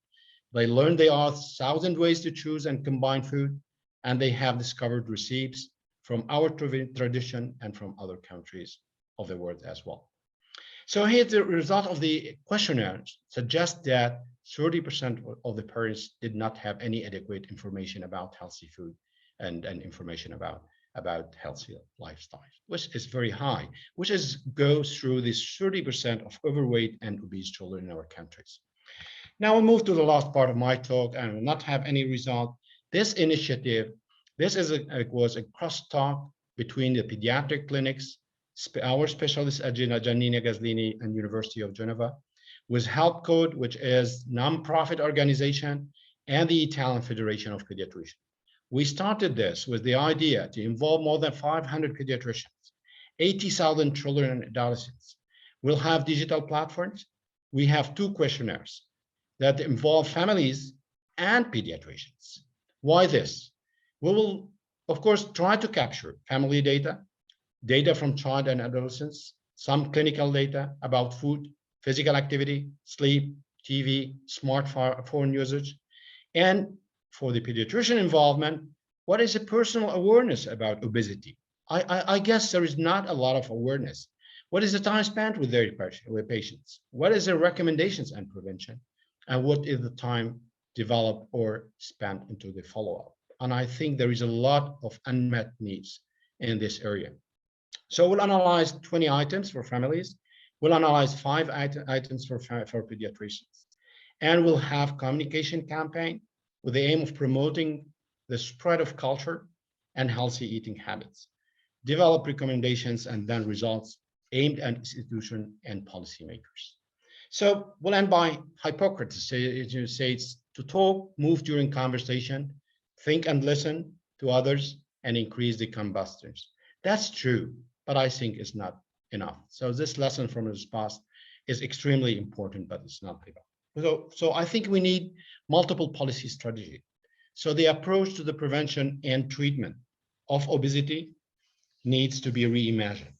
They learned there are 1,000 ways to choose and combine food, and they have discovered recipes from our tradition and from other countries of the world as well. So here the result of the questionnaire suggests that 30% of the parents did not have any adequate information about healthy food and information about healthy lifestyles, which is very high, which goes through this 30% of overweight and obese children in our countries. Now we'll move to the last part of my talk and will not have any result. This initiative, was a crosstalk between the pediatric clinics, our specialist at Giannina Gaslini and University of Geneva, with Help Code, which is non-profit organization, and the Italian Federation of Pediatricians. We started this with the idea to involve more than 500 pediatricians, 80,000 children and adolescents. We'll have digital platforms. We have 2 questionnaires that involve families and pediatricians. Why this? We will, of course, try to capture family data from child and adolescents, some clinical data about food, physical activity, sleep, TV, smartphone usage, and for the pediatrician involvement, what is a personal awareness about obesity? I guess there is not a lot of awareness. What is the time spent with their patients? What is their recommendations and prevention? And what is the time developed or spent into the follow-up? And I think there is a lot of unmet needs in this area. So we'll analyze 20 items for families. We'll analyze 5 items for pediatricians. And we'll have communication campaign with the aim of promoting the spread of culture and healthy eating habits, develop recommendations and then results aimed at institutions and policymakers. So we'll end by Hippocrates says to talk, move during conversation, think and listen to others, and increase the combustors. That's true, but I think it's not enough. So this lesson from his past is extremely important, but it's not enough. So I think we need multiple policy strategy. So the approach to the prevention and treatment of obesity needs to be reimagined.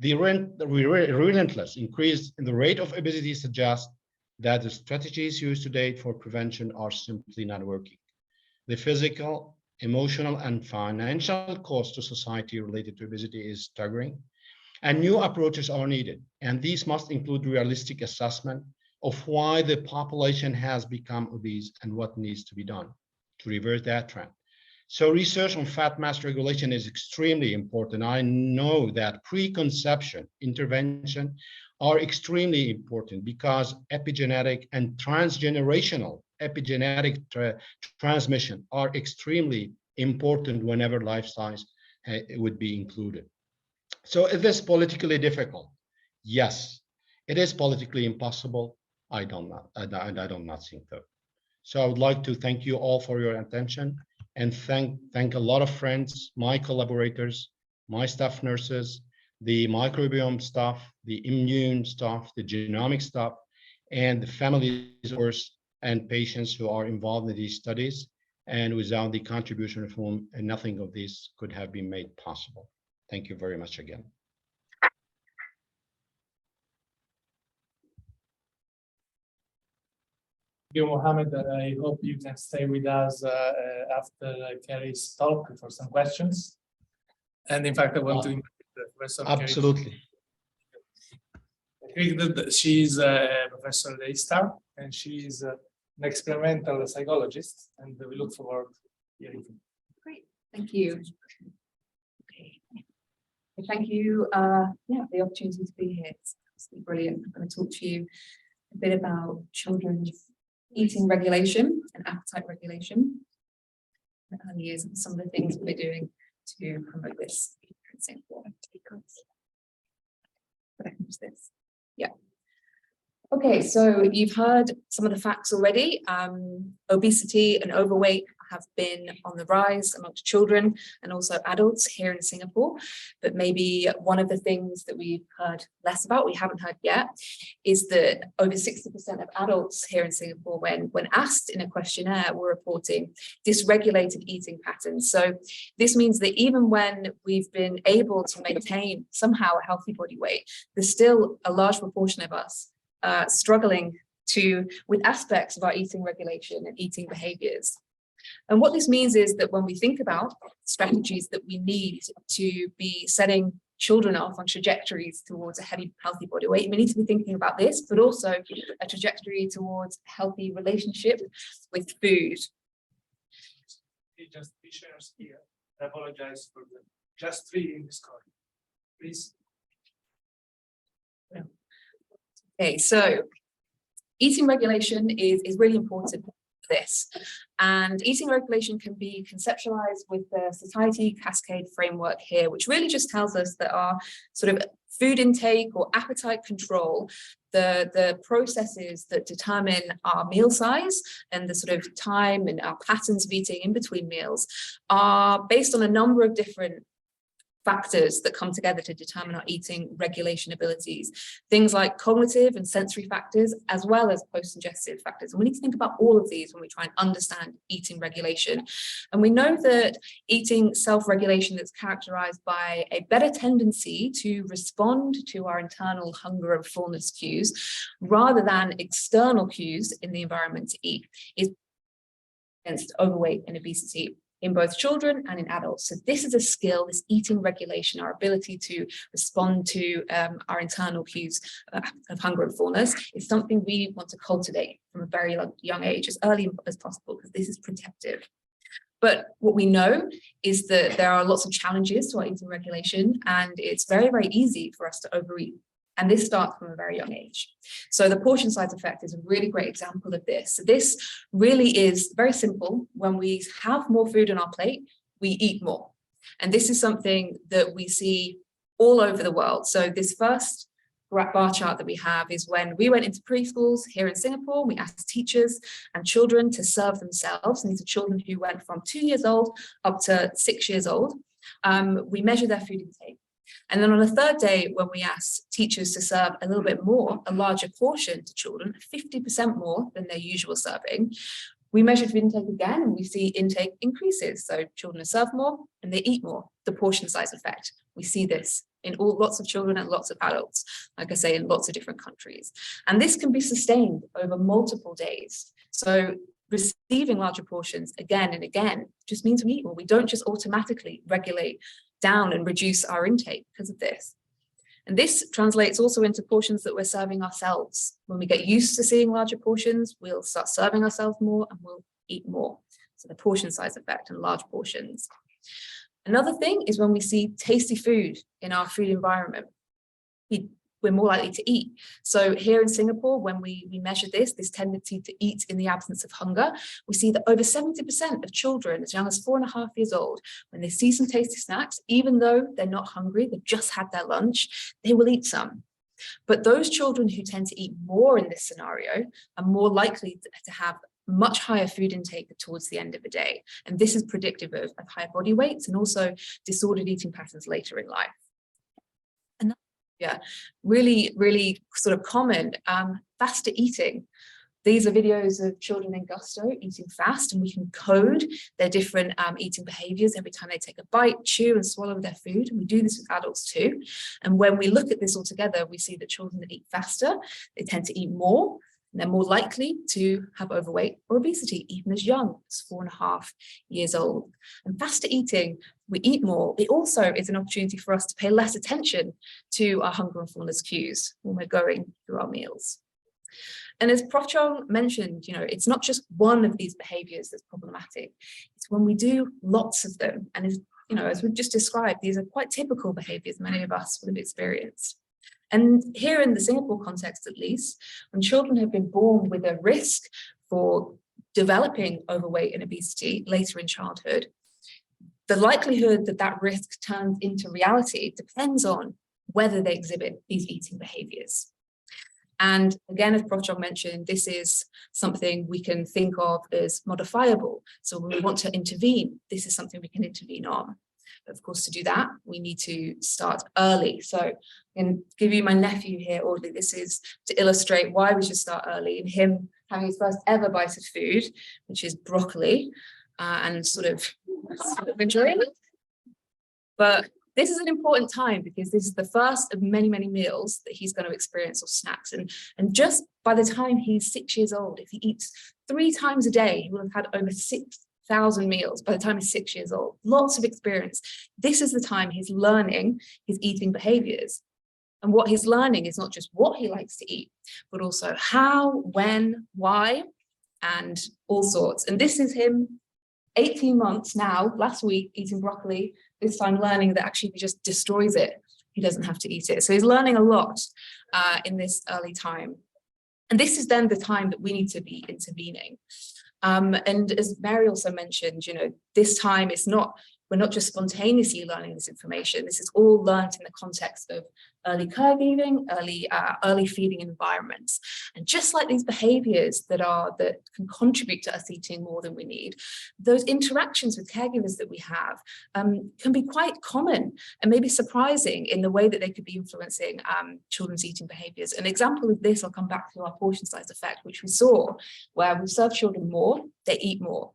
The relentless increase in the rate of obesity suggests that the strategies used to date for prevention are simply not working. The physical, emotional, and financial cost to society related to obesity is staggering, and new approaches are needed. And these must include realistic assessment of why the population has become obese and what needs to be done to reverse that trend. So research on fat mass regulation is extremely important. I know that preconception intervention are extremely important because epigenetic and transgenerational epigenetic transmission are extremely important whenever lifestyles would be included. So is this politically difficult? Yes. It is politically impossible. I do not think so. So I would like to thank you all for your attention and thank a lot of friends, my collaborators, my staff nurses, the microbiome staff, the immune staff, the genomic staff, and the families and patients who are involved in these studies. And without the contribution of whom, nothing of this could have been made possible. Thank you very much again. Thank you, Mohammed. I hope you can stay with us after Kerry's talk for some questions. And in fact, I want to invite Professor Absolutely. Kerry. She's Professor at A-Star, and she's an experimental psychologist, and we look forward to hearing from you. Great, thank you. Okay. Thank you for the opportunity to be here. It's absolutely brilliant. I'm going to talk to you a bit about children's eating regulation and appetite regulation in the early years, and some of the things we're doing to promote this in Singapore. But I can use this. Yeah. Okay, so you've heard some of the facts already. Obesity and overweight have been on the rise amongst children and also adults here in Singapore. But maybe one of the things that we've heard less about, we haven't heard yet, is that over 60% of adults here in Singapore, when asked in a questionnaire, were reporting dysregulated eating patterns. So this means that even when we've been able to maintain somehow a healthy body weight, there's still a large proportion of us struggling with aspects of our eating regulation and eating behaviors. And what this means is that when we think about strategies that we need to be setting children off on trajectories towards a healthy body weight, we need to be thinking about this, but also a trajectory towards a healthy relationship with food. Just three shares here. I apologize for the just three in this call. Please. Yeah. Okay, so eating regulation is really important for this. And eating regulation can be conceptualized with the satiety cascade framework here, which really just tells us that our sort of food intake or appetite control, the processes that determine our meal size and the sort of time and our patterns of eating in between meals are based on a number of different factors that come together to determine our eating regulation abilities. Things like cognitive and sensory factors, as well as post-ingestive factors. And we need to think about all of these when we try and understand eating regulation. And we know that eating self-regulation is characterized by a better tendency to respond to our internal hunger and fullness cues, rather than external cues in the environment to eat, is against overweight and obesity in both children and in adults. So this is a skill, this eating regulation, our ability to respond to our internal cues of hunger and fullness, is something we want to cultivate from a very young age, as early as possible, because this is protective. But what we know is that there are lots of challenges to our eating regulation, and it's very, very easy for us to overeat. And this starts from a very young age. So the portion size effect is a really great example of this. So this really is very simple. When we have more food on our plate, we eat more. And this is something that we see all over the world. So this first bar chart that we have is when we went into preschools here in Singapore. We asked teachers and children to serve themselves. And these are children who went from 2 years old up to 6 years old. We measure their food intake. And then on the third day, when we asked teachers to serve a little bit more, a larger portion to children, 50% more than their usual serving, we measured intake again, and we see intake increases. So children are served more and they eat more, the portion size effect. We see this in lots of children and lots of adults, like I say, in lots of different countries. And this can be sustained over multiple days. So receiving larger portions again and again just means we eat more. We don't just automatically regulate down and reduce our intake because of this. And this translates also into portions that we're serving ourselves. When we get used to seeing larger portions, we'll start serving ourselves more and we'll eat more. So the portion size effect and large portions. Another thing is when we see tasty food in our food environment, we're more likely to eat. So here in Singapore, when we measure this tendency to eat in the absence of hunger, we see that over 70% of children as young as 4.5 years old, when they see some tasty snacks, even though they're not hungry, they've just had their lunch, they will eat some. But those children who tend to eat more in this scenario are more likely to have much higher food intake towards the end of the day. And this is predictive of higher body weights and also disordered eating patterns later in life. And really sort of common, faster eating. These are videos of children in Gusto eating fast, and we can code their different eating behaviors every time they take a bite, chew and swallow their food. And we do this with adults too. And when we look at this all together, we see that children that eat faster, they tend to eat more, and they're more likely to have overweight or obesity, even as young as 4.5 years old. And faster eating, we eat more. It also is an opportunity for us to pay less attention to our hunger and fullness cues when we're going through our meals. And as Prof. Chong mentioned, it's not just one of these behaviors that's problematic. It's when we do lots of them. And as we've just described, these are quite typical behaviors many of us would have experienced. And here in the Singapore context, at least, when children have been born with a risk for developing overweight and obesity later in childhood, the likelihood that that risk turns into reality depends on whether they exhibit these eating behaviors. And again, as Prof. Chong mentioned, this is something we can think of as modifiable. So when we want to intervene, this is something we can intervene on. But of course, to do that, we need to start early. So I can give you my nephew here, Audley. This is to illustrate why we should start early, and him having his first ever bite of food, which is broccoli, and sort of enjoying it. But this is an important time because this is the first of many, many meals that he's going to experience, or snacks. And just by the time he's 6 years old, if he eats 3 times a day, he will have had over 6,000 meals by the time he's 6 years old. Lots of experience. This is the time he's learning his eating behaviors. And what he's learning is not just what he likes to eat, but also how, when, why, and all sorts. And this is him 18 months now, last week, eating broccoli, this time learning that actually if he just destroys it, he doesn't have to eat it. So he's learning a lot in this early time. And this is then the time that we need to be intervening. And as Mary also mentioned, this time we're not just spontaneously learning this information. This is all learned in the context of early caregiving, early feeding environments. And just like these behaviors that can contribute to us eating more than we need, those interactions with caregivers that we have can be quite common and maybe surprising in the way that they could be influencing children's eating behaviors. An example of this, I'll come back to our portion size effect, which we saw where we serve children more, they eat more.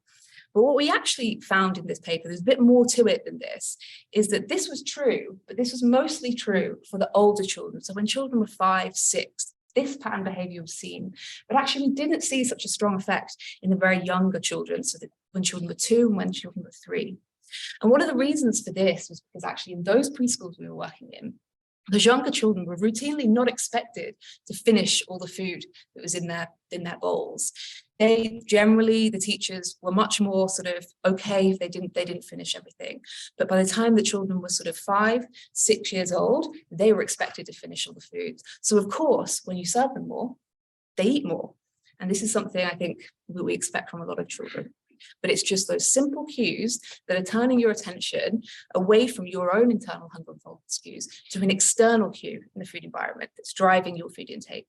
But what we actually found in this paper, there's a bit more to it than this, is that this was true, but this was mostly true for the older children. So when children were 5, 6, this pattern behavior was seen, but actually we didn't see such a strong effect in the very younger children, so that when children were 2 and when children were 3. And one of the reasons for this was because actually in those preschools we were working in, those younger children were routinely not expected to finish all the food that was in their bowls. The teachers were much more sort of okay if they didn't finish everything. But by the time the children were sort of 5, 6 years old, they were expected to finish all the food. So of course, when you serve them more, they eat more. And this is something I think that we expect from a lot of children. But it's just those simple cues that are turning your attention away from your own internal hunger and fullness cues to an external cue in the food environment that's driving your food intake,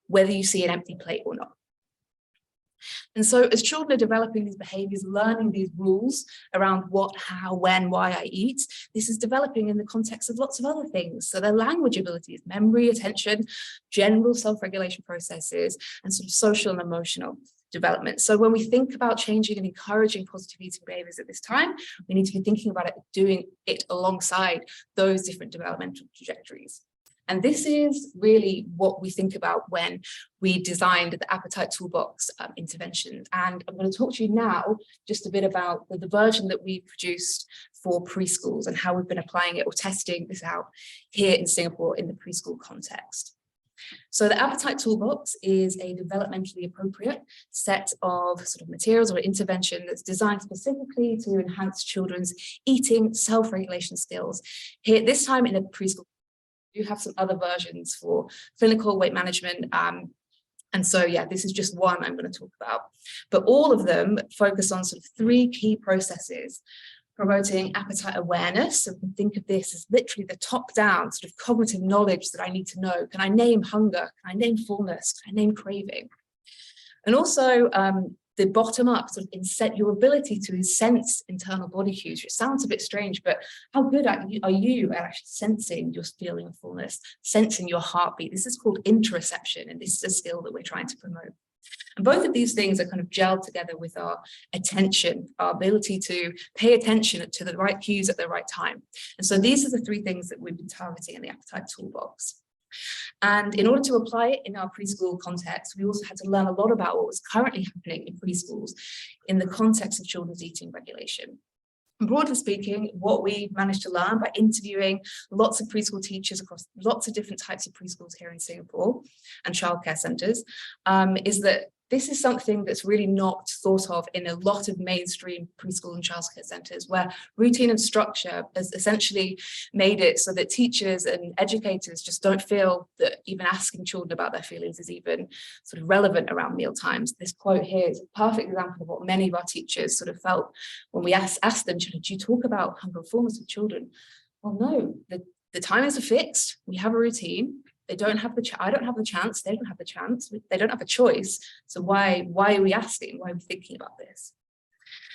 whether you see an empty plate or not. And so as children are developing these behaviors, learning these rules around what, how, when, why I eat, this is developing in the context of lots of other things. So their language abilities, memory, attention, general self-regulation processes, and sort of social and emotional development. So when we think about changing and encouraging positive eating behaviors at this time, we need to be thinking about it, doing it alongside those different developmental trajectories. And this is really what we think about when we designed the Appetite Toolbox intervention. And I'm going to talk to you now just a bit about the version that we produced for preschools and how we've been applying it or testing this out here in Singapore in the preschool context. So the Appetite Toolbox is a developmentally appropriate set of sort of materials or intervention that's designed specifically to enhance children's eating self-regulation skills. Here, this time in a preschool, we do have some other versions for clinical weight management. And so, yeah, this is just one I'm going to talk about. But all of them focus on sort of 3 key processes: promoting appetite awareness. So we can think of this as literally the top-down sort of cognitive knowledge that I need to know. Can I name hunger? Can I name fullness? Can I name craving? And also the bottom-up sort of your ability to sense internal body cues. It sounds a bit strange, but how good are you at actually sensing your feeling of fullness, sensing your heartbeat? This is called interoception, and this is a skill that we're trying to promote. And both of these things are kind of gelled together with our attention, our ability to pay attention to the right cues at the right time. And so these are the 3 things that we've been targeting in the Appetite Toolbox. And in order to apply it in our preschool context, we also had to learn a lot about what was currently happening in preschools in the context of children's eating regulation. And broadly speaking, what we managed to learn by interviewing lots of preschool teachers across lots of different types of preschools here in Singapore and childcare centres is that this is something that's really not thought of in a lot of mainstream preschool and childcare centres, where routine and structure has essentially made it so that teachers and educators just don't feel that even asking children about their feelings is even sort of relevant around meal times. This quote here is a perfect example of what many of our teachers sort of felt when we asked them, do you talk about hunger and fullness with children? Well, no, the timings are fixed. We have a routine. They don't have I don't have the chance. They don't have the chance. They don't have a choice. So why are we asking? Why are we thinking about this?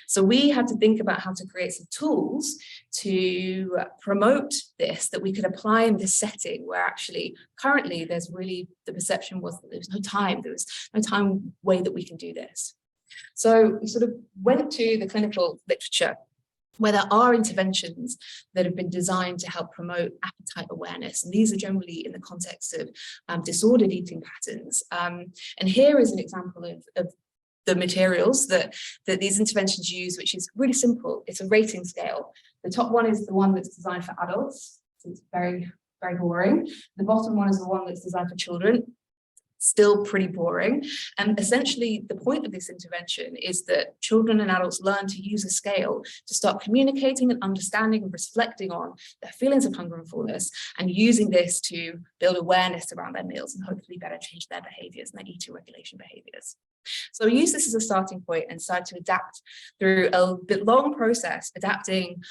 So we had to think about how to create some tools to promote this that we could apply in this setting where actually currently there's really the perception was that there was no time. There was no time way that we can do this. So we sort of went to the clinical literature where there are interventions that have been designed to help promote appetite awareness. And these are generally in the context of disordered eating patterns. And here is an example of the materials that these interventions use, which is really simple. It's a rating scale. The top one is the one that's designed for adults. So it's very, very boring. The bottom one is the one that's designed for children. Still pretty boring. And essentially the point of this intervention is that children and adults learn to use a scale to start communicating and understanding and reflecting on their feelings of hunger and fullness, and using this to build awareness around their meals and hopefully better change their behaviors and their eating regulation behaviors. So we use this as a starting point and start to adapt through a bit long process, adapting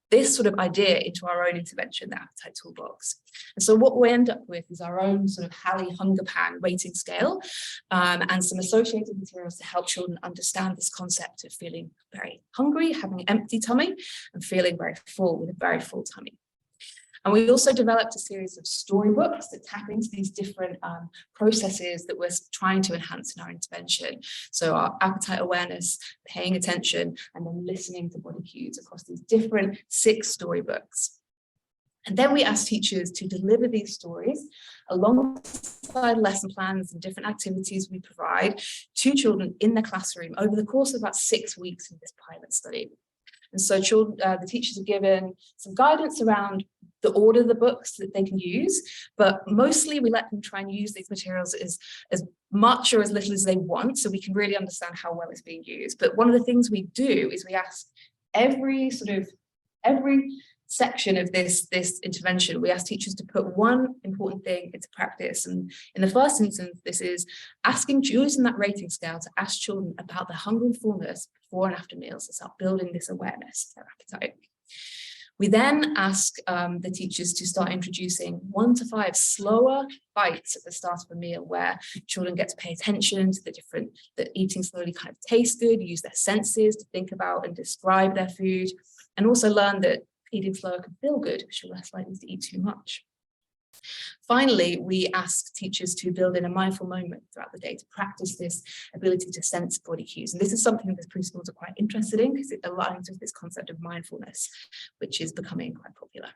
this sort of idea into our own intervention, the Appetite Toolbox. And so what we end up with is our own sort of Halley Hunger Pan rating scale and some associated materials to help children understand this concept of feeling very hungry, having an empty tummy, and feeling very full with a very full tummy. And we also developed a series of storybooks that tap into these different processes that we're trying to enhance in our intervention. So our appetite awareness, paying attention, and then listening to body cues across these different 6 storybooks. And then we asked teachers to deliver these stories alongside lesson plans and different activities we provide to children in their classroom over the course of about 6 weeks in this pilot study. And so the teachers are given some guidance around the order of the books that they can use, but mostly we let them try and use these materials as much or as little as they want, so we can really understand how well it's being used. But one of the things we do is we ask every section of this intervention, we ask teachers to put one important thing into practice. And in the first instance, this is using that rating scale to ask children about their hunger and fullness before and after meals, to start building this awareness, their appetite. We then ask the teachers to start introducing 1 to 5 slower bites at the start of a meal, where children get to pay attention to that eating slowly kind of tastes good, use their senses to think about and describe their food, and also learn that eating slower can feel good because you're less likely to eat too much. Finally, we ask teachers to build in a mindful moment throughout the day to practice this ability to sense body cues. And this is something that preschools are quite interested in because it aligns with this concept of mindfulness, which is becoming quite popular.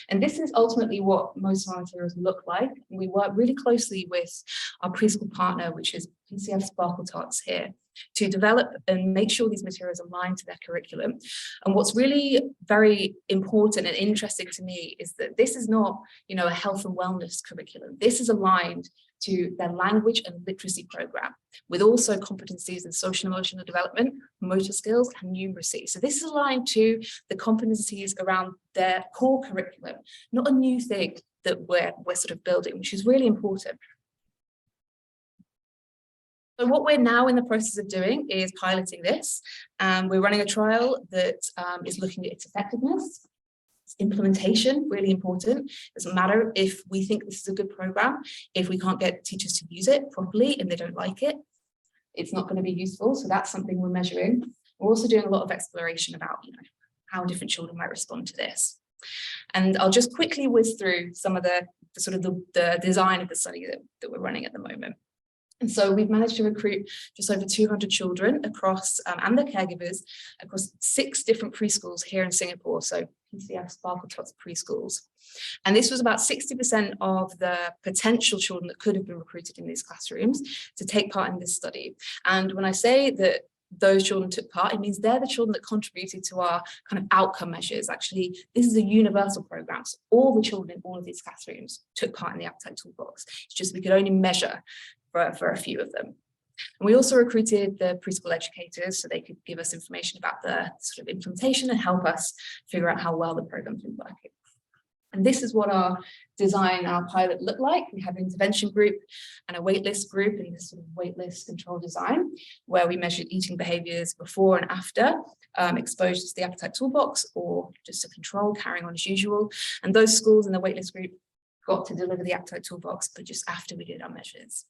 And this is ultimately what most of our materials look like. We work really closely with our preschool partner, which is PCF Sparkle Tots here to develop and make sure these materials align to their curriculum. And what's really very important and interesting to me is that this is not, you know, a health and wellness curriculum. This is aligned to their language and literacy program, with also competencies in social and emotional development, motor skills, and numeracy. So this is aligned to the competencies around their core curriculum, not a new thing that we're sort of building, which is really important. So what we're now in the process of doing is piloting this. We're running a trial that is looking at its effectiveness. Implementation, really important. Doesn't matter if we think this is a good program, if we can't get teachers to use it properly and they don't like it, it's not going to be useful. So that's something we're measuring. We're also doing a lot of exploration about, you know, how different children might respond to this. And I'll just quickly whiz through some of the design of the study that we're running at the moment. And so we've managed to recruit just over 200 children across, and their caregivers, across 6 different preschools here in Singapore. So PCF Sparkletots preschools. And this was about 60% of the potential children that could have been recruited in these classrooms to take part in this study. And when I say that those children took part, it means they're the children that contributed to our kind of outcome measures. Actually, this is a universal program. So all the children in all of these classrooms took part in the Appetite Toolbox. It's just we could only measure for a few of them. And we also recruited the preschool educators so they could give us information about the sort of implementation and help us figure out how well the program's been working. And this is what our design, our pilot looked like. We have an intervention group and a waitlist group in this sort of waitlist control design, where we measured eating behaviors before and after exposure to the Appetite Toolbox, or just a control carrying on as usual. And those schools in the waitlist group got to deliver the Appetite Toolbox, but just after we did our measures.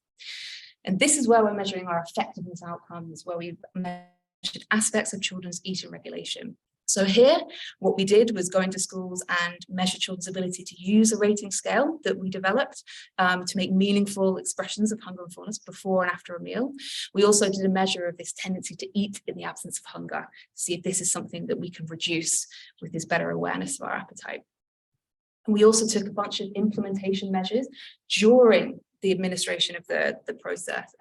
And this is where we're measuring our effectiveness outcomes, where we've measured aspects of children's eating regulation. So here, what we did was go into schools and measure children's ability to use a rating scale that we developed to make meaningful expressions of hunger and fullness before and after a meal. We also did a measure of this tendency to eat in the absence of hunger, to see if this is something that we can reduce with this better awareness of our appetite. And we also took a bunch of implementation measures during the administration of the process,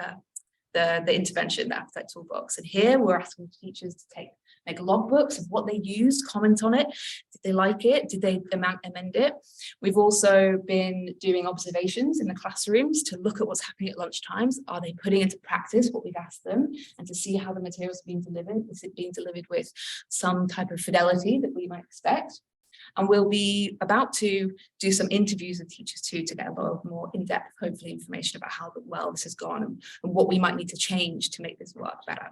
the intervention, the Appetite Toolbox. And here we're asking teachers to make logbooks of what they used, comment on it. Did they like it? Did they amend it? We've also been doing observations in the classrooms to look at what's happening at lunchtimes. Are they putting into practice what we've asked them? And to see how the materials are being delivered. Is it being delivered with some type of fidelity that we might expect? And we'll be about to do some interviews with teachers too, to get a lot more in-depth, hopefully, information about how well this has gone and what we might need to change to make this work better.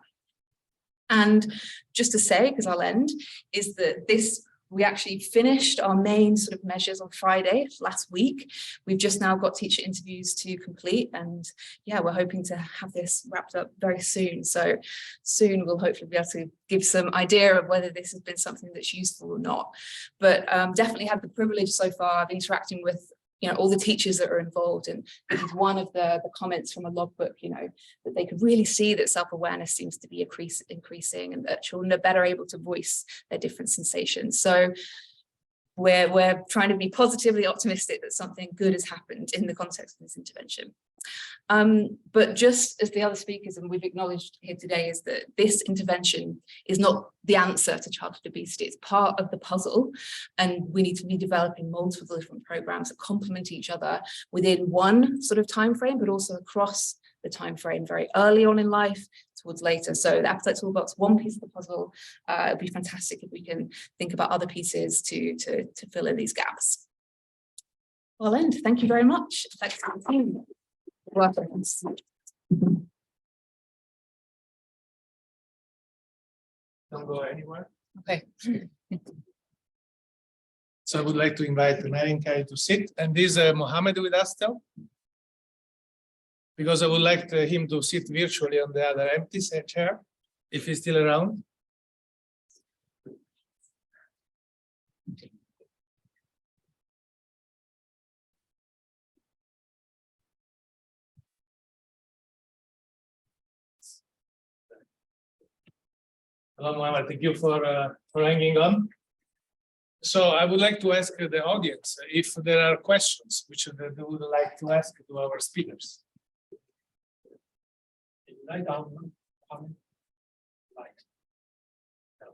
And just to say, because I'll end, is that we actually finished our main sort of measures on Friday last week. We've just now got teacher interviews to complete, and yeah, we're hoping to have this wrapped up very soon. So soon we'll hopefully be able to give some idea of whether this has been something that's useful or not. But definitely had the privilege so far of interacting with all the teachers that are involved, and this is one of the comments from a logbook, that they could really see that self-awareness seems to be increasing, and that children are better able to voice their different sensations. So we're trying to be positively optimistic that something good has happened in the context of this intervention. But just as the other speakers, and we've acknowledged here today, is that this intervention is not the answer to childhood obesity. It's part of the puzzle, and we need to be developing multiple different programs that complement each other within one sort of time frame, but also across the time frame, very early on in life towards later. So the Appetite Toolbox, one piece of the puzzle. It'd be fantastic if we can think about other pieces to fill in these gaps. Well, end. Thank you very much. Thanks to the team. Welcome. Don't go anywhere. Okay. So I would like to invite Naren Kai to sit, and is Mohammed with us still? Because I would like him to sit virtually on the other empty chair, if he's still around. Hello, Mohammed. Thank you for hanging on. So I would like to ask the audience if there are questions which they would like to ask to our speakers. Lie down.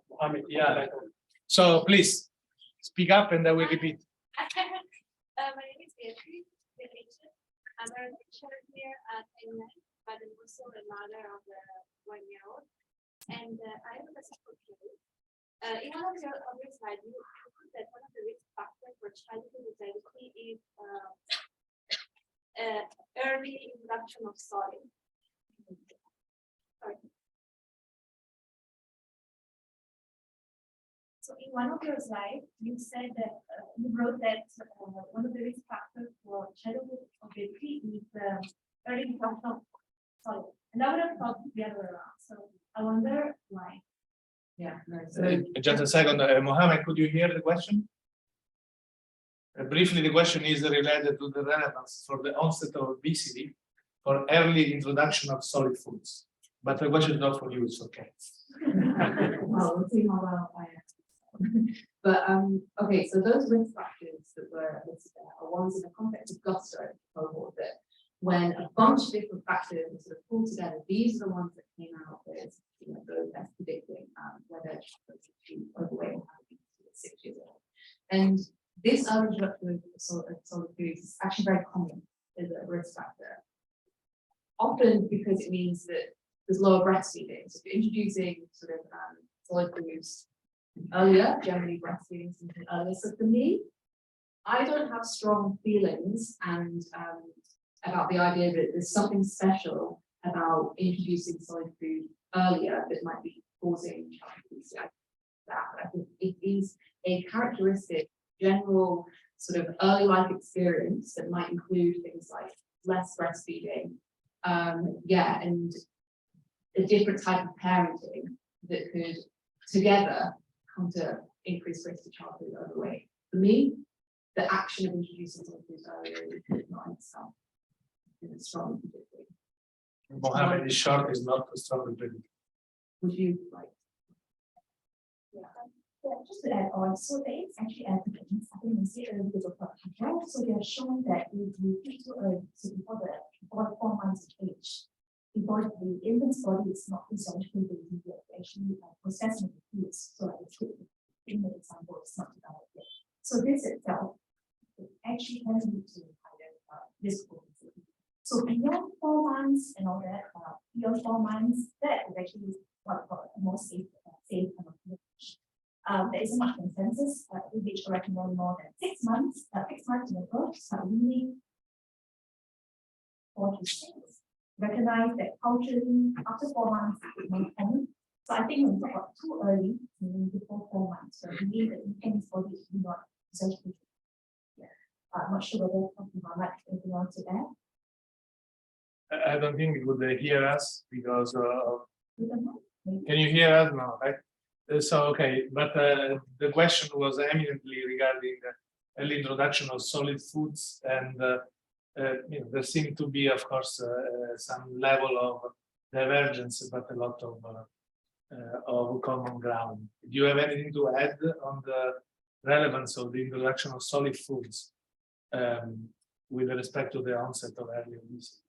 Mohammed, yeah. So please speak up and I will repeat. My name is Beatrice. I'm a teacher here at NN, but I'm also a mother of a 1-year-old. And I have a simple case. In one of your other slides, you put that one of the risk factors for childhood mortality is early introduction of solid. Sorry. So in one of your slides, you said that you wrote that one of the risk factors for childhood obesity is early introduction of solid. And I would have thought the other way around. So I wonder why. Yeah. Just a second, Mohammed, could you hear the question? Briefly, the question is related to the relevance for the onset of obesity for early introduction of solid foods. But the question is not for you, it's okay. Well, we'll see how well I answer. But okay, so those risk factors that were listed there are ones in the context of Gusto cohort that when a bunch of different factors are sort of pulled together, these are the ones that came out as those best predicting whether children should be overweight or have been 6 years old. And this early introduction of solid foods is actually very common as a risk factor. Often because it means that there's lower breastfeeding. So if you're introducing sort of solid foods earlier, generally breastfeeding something earlier. So for me, I don't have strong feelings and about the idea that there's something special about introducing solid food earlier that might be causing child obesity. I think it is a characteristic, general sort of early life experience that might include things like less breastfeeding, and a different type of parenting that could together come to increase risk of childhood overweight. For me, the action of introducing solid foods earlier is not in itself strong predicting. Mohammed is short, is not strong predicting. Would you like? Yeah, just to add on, so there is actually evidence, I think we see early because of control. So they are showing that if you eat too early, so before 4 months of age, before the infant's body is not essentially actually processing the foods. So like in the example, it's not developed yet. So this itself actually can lead to higher risk for obesity. So beyond 4 months and all that, beyond 4 months, that is actually what the most safe kind of age. There isn't much consensus. We recommend more than 6 months. 6 months in above, really 4 to 6. Recognize that culturally, after 4 months, it's more common. So I think when we talk about too early, meaning before 4 months, so we need the infant's body to be not essentially. I'm not sure whether Mohammed anything else to add. I don't think it would hear us because We don't know. Maybe. can you hear us now, right? So okay, but the question was eminently regarding the early introduction of solid foods, and there seemed to be, of course, some level of divergence, but a lot of common ground. Do you have anything to add on the relevance of the introduction of solid foods with respect to the onset of early obesity?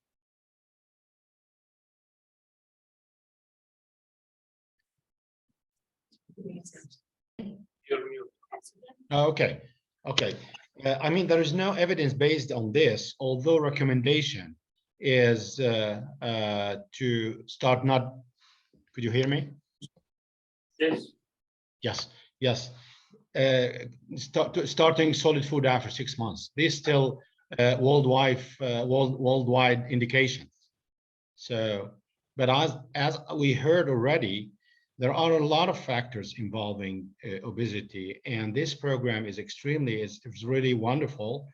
You're mute. Okay. I mean, there is no evidence based on this, although recommendation is to start not. Could you hear me? Yes. Yes. Starting solid food after 6 months. This still worldwide indications. So, but as we heard already, there are a lot of factors involving obesity, and this program is really wonderful,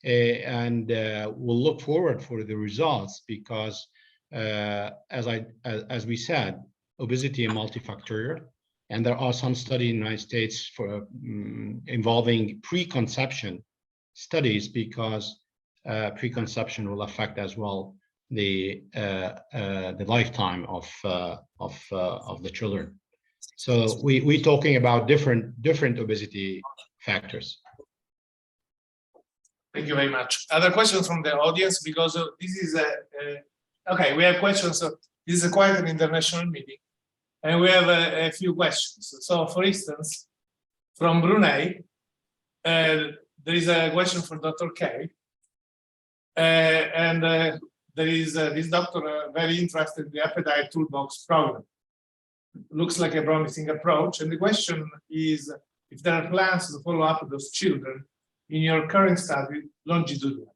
and we'll look forward for the results because, as we said, obesity is multifactorial, and there are some studies in the United States for involving preconception studies because preconception will affect as well the lifetime of the children. So we're talking about different obesity factors. Thank you very much. Other questions from the audience, because this is okay. We have questions This is quite an international meeting, and we have a few questions. So, for instance, from Brunei, there is a question for Dr. K. There is this doctor very interested in the Appetite Toolbox program. Looks like a promising approach. And the question is if there are plans to follow up those children in your current study longitudinally.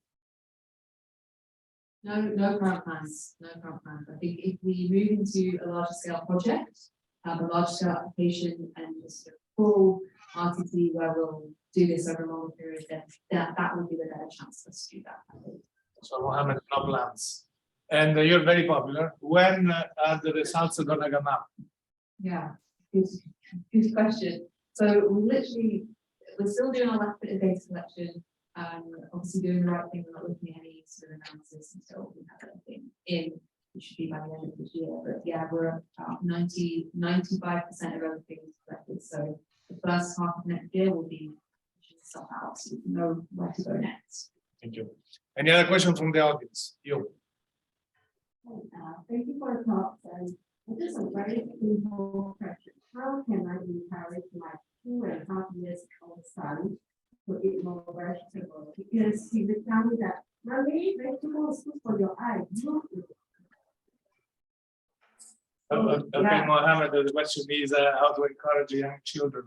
No current plans, no current plans. I think if we move into a larger scale project, a large scale application and just a full RTT where we'll do this over a longer period, then that would be the better chance for us to do that. So Mohammed, no plans. And you're very popular. When are the results gonna come up? Yeah, good question. So we're still doing our last bit of data collection. Obviously doing the right thing, we're not looking at any sort of analysis until we have everything in, which should be by the end of this year. But yeah, we're about 95% of everything is collected. So the first half of next year will be stuff out, so we know where to go next. Thank you. Any other question from the audience? You. Thank you for the talk. This is a very simple question. How can I encourage my 2.5 years old son to eat more vegetables? Because he would tell me that, Mommy, vegetables is good for your eyes. Okay, Mohammed, the question is how to encourage young children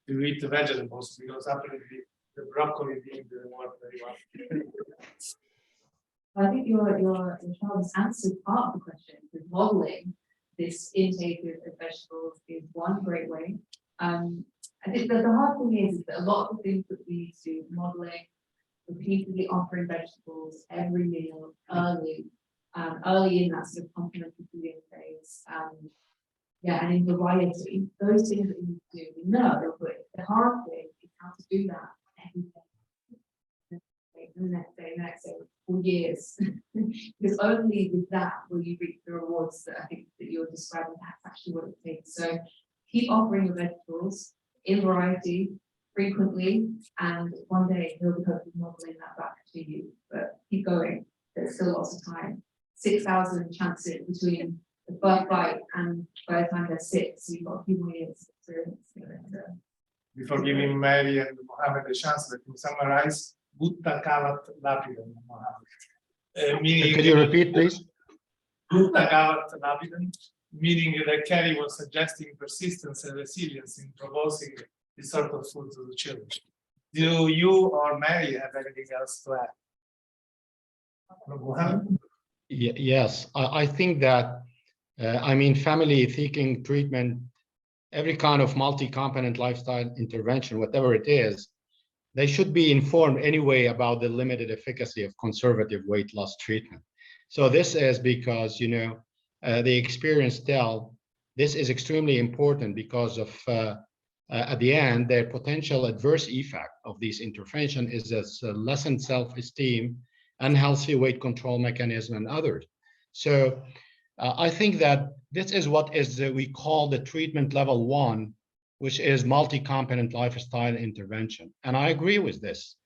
to eat the vegetables, because apparently the broccoli didn't work very well. I think your child has answered part of the question with modeling. This intake of vegetables is one great way. I think that the hard thing is that a lot of the things that we need to do, modeling, repeatedly offering vegetables every meal early in that sort of complementary feeding phase. Yeah, and in variety, those things that we need to do, we know, but the hard thing is how to do that every day. The next day, for years. Because only with that will you reap the rewards that I think that you're describing. That's actually what it takes. So keep offering your vegetables in variety, frequently, and one day he'll be hopefully modeling that back to you. But keep going. There's still lots of time. 6,000 chances between the first bite and by the time they're 6, so you've got a few more years experience. Before giving Mary and Mohammed a chance, let me summarize. Gutta cavat lapidem, Mohammed. Meaning, could you repeat, please? Gutta cavat lapidem, meaning that Kerry was suggesting persistence and resilience in proposing this sort of food to the children. Do you or Mary have anything else to add? Mohammed? Yes, I think that, family seeking treatment, every kind of multi-component lifestyle intervention, whatever it is, they should be informed anyway about the limited efficacy of conservative weight loss treatment. So this is because, the experience tell this is extremely important because of, at the end, the potential adverse effect of this intervention is as lessened self-esteem, unhealthy weight control mechanism, and others. So I think that this is what is we call the treatment level 1, which is multi-component lifestyle intervention. And I agree with this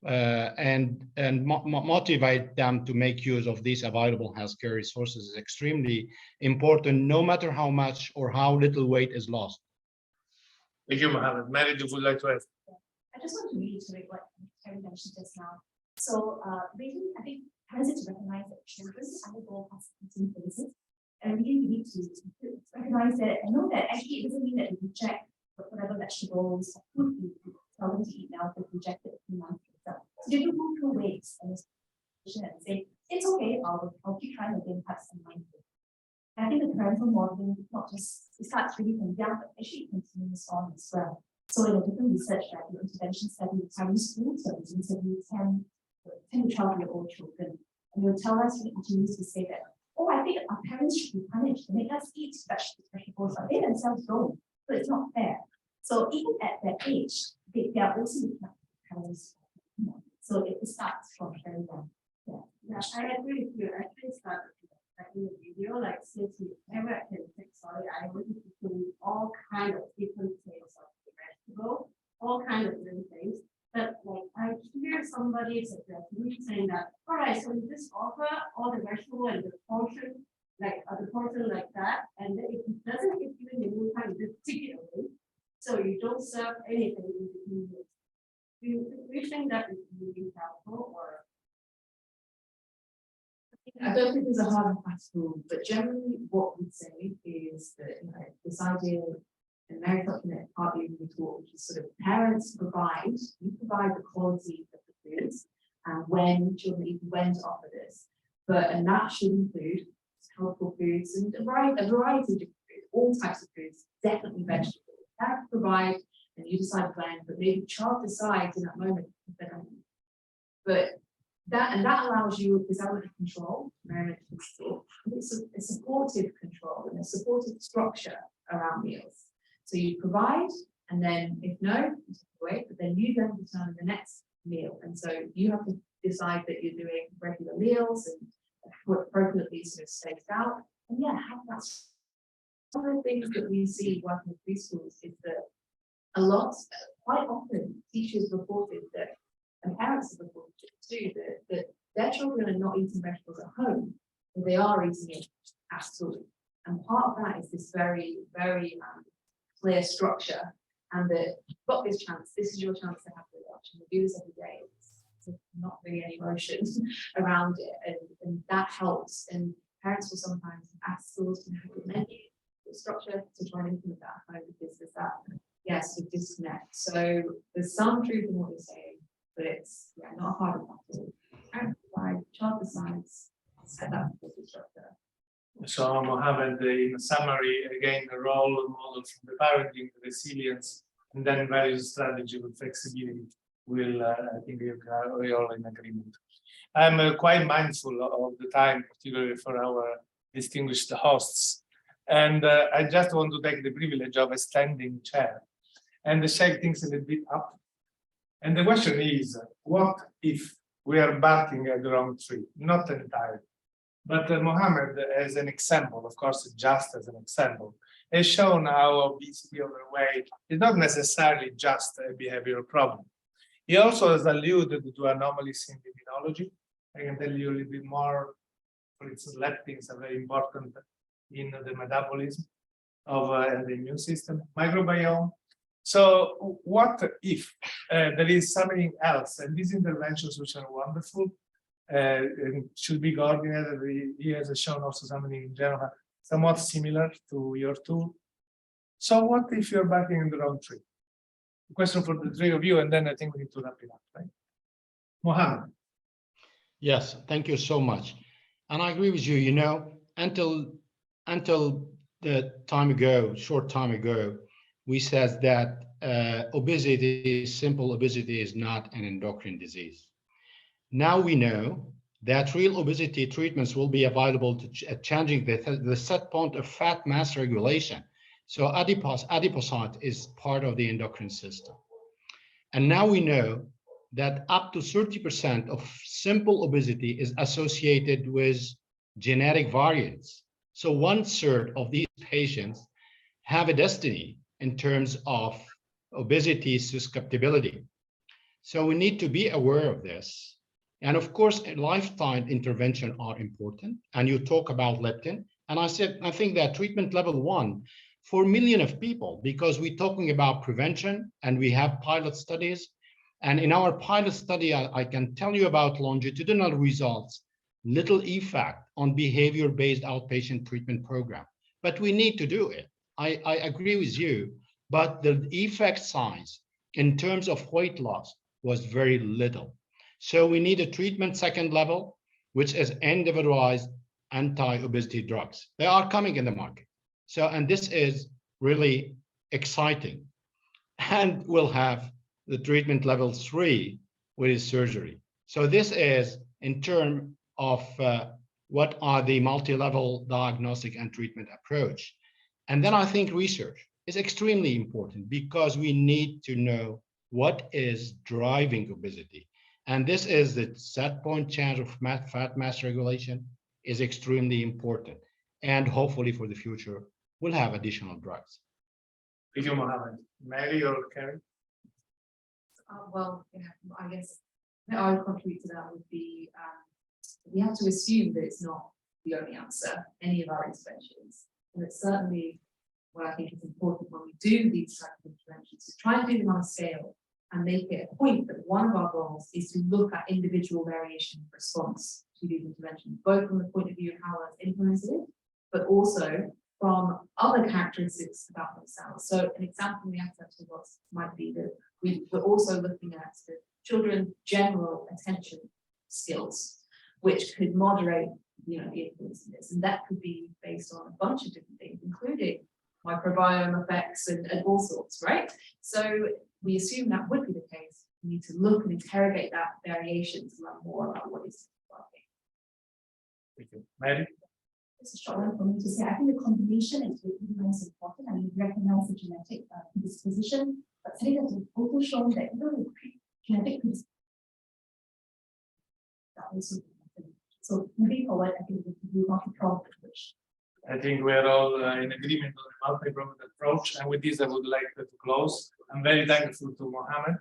and motivate them to make use of these available healthcare resources is extremely important, no matter how much or how little weight is lost. Thank you, Mohammed. Mary, would you like to add? I just want to reiterate what Terry mentioned just now. So really, I think parents need to recognize that children undergo fascinating phases, and really need to recognize that and know that actually it doesn't mean that they reject whatever vegetables or food we tell them to eat now, they reject it in months. So they can go through waves and say, it's okay, I'll keep trying again, perhaps in mind. I think the parental modeling not just it starts really from young, but actually continues on as well. So in a different research that the intervention study with primary school studies interviewed 10 to 12-year-old children, and they'll tell us when continues to say that, oh, I think our parents should be punished to make us eat vegetables, but they themselves don't. So it's not fair. So even at that age, they are also parents. So it starts from very young. Yeah, I agree with you. I actually started in the video, like since whenever I can take, I wanted to do all kind of different things of the vegetable, all kind of different things. But like I hear somebody saying that, all right, so you just offer all the vegetable and the portion like at the portal like that, and then if it doesn't hit you in the meantime, just take it away. So you don't serve anything in between. Do you think that is really helpful or? I don't think there's a hard and fast rule, but generally what we'd say is that, you know, this idea, and Mary touched on it partly in the talk, which is sort of parents provide, you provide the quality of the foods and when children eat, when to offer this. And that should include healthful foods and a variety of different foods, all types of foods, definitely vegetables. Parents provide and you decide when, but maybe child decides in that moment if they don't eat. But that allows you this element of control, it's a supportive control and a supportive structure around meals. So you provide, and then if no, you take it away, but then you then determine the next meal. And so you have to decide that you're doing regular meals and appropriately sort of spaced out. And yeah, have that. One of the things that we see working with preschools is that quite often teachers reported that, and parents have reported too, that their children are not eating vegetables at home, but they are eating it at school. And part of that is this very, very clear structure, and that you've got this chance, this is your chance to have the lunch, and we do this every day. It's not really any emotion around it, and that helps. And parents will sometimes ask schools to have a menu structure to try and implement that at home, because there's that sort of disconnect. So there's some truth in what you're saying, but it's not hard enough. Parents provide, child decides, set that structure. So Mohammed, in summary, again, the role model from the parenting, resilience, and then various strategy with flexibility will, I think we're all in agreement. I'm quite mindful of the time, particularly for our distinguished hosts. And I just want to take the privilege of a standing chair and shake things a little bit up. And the question is, what if we are barking at the wrong tree? Not entirely. But Mohammed, as an example, of course, just as an example, has shown how obesity, overweight is not necessarily just a behavioral problem. He also has alluded to anomalies in immunology. I can tell you a little bit more. For instance, leptins are very important in the metabolism of the immune system, microbiome. So what if there is something else, and these interventions, which are wonderful, and should be coordinated. He has shown also something in general somewhat similar to your tool. So what if you're barking in the wrong tree? A question for the three of you, and then I think we need to wrap it up, right? Mohammed. Yes, thank you so much. And I agree with you, you know, until the short time ago, we said that simple obesity is not an endocrine disease. Now we know that real obesity treatments will be available to changing the set point of fat mass regulation. So adipocyte is part of the endocrine system. And now we know that up to 30% of simple obesity is associated with genetic variants. So 1/3 of these patients have a destiny in terms of obesity susceptibility. So we need to be aware of this. And of course, lifestyle intervention are important. And you talk about leptin. And I think that treatment level 1 for millions of people, because we're talking about prevention and we have pilot studies. And in our pilot study, I can tell you about longitudinal results, little effect on behavior-based outpatient treatment program. But we need to do it. I agree with you, but the effect size in terms of weight loss was very little. So we need a treatment second level, which is individualized anti-obesity drugs. They are coming in the market. So, and this is really exciting. And we'll have the treatment level 3, which is surgery. So this is in terms of what are the multi-level diagnostic and treatment approach. And then I think research is extremely important because we need to know what is driving obesity. And this is the set point change of fat mass regulation is extremely important. And hopefully for the future, we'll have additional drugs. Thank you, Mohammed. Mary or Karen? Well, yeah, I guess I would contribute to that would be we have to assume that it's not the only answer, any of our interventions. And it's certainly what I think is important when we do these types of interventions, to try and do them on a scale and make it a point that one of our goals is to look at individual variation of response to these interventions, both from the point of view of how it's implemented, but also from other characteristics about themselves. So an example in the aspect of what might be that we're also looking at the children's general attention skills, which could moderate, the influence of this. And that could be based on a bunch of different things, including microbiome effects and all sorts, right? So we assume that would be the case. We need to look and interrogate that variation to learn more about what is working. Thank you. Mary? It's a short one for me to say. I think the combination is really most important. I mean, recognize the genetic predisposition, but studies have also shown that even with genetic predisposition, that also happen. So moving forward, I think we can do multi-pronged approach. I think we are all in agreement on the multi-pronged approach, and with this, I would like to close. I'm very thankful to Mohammed,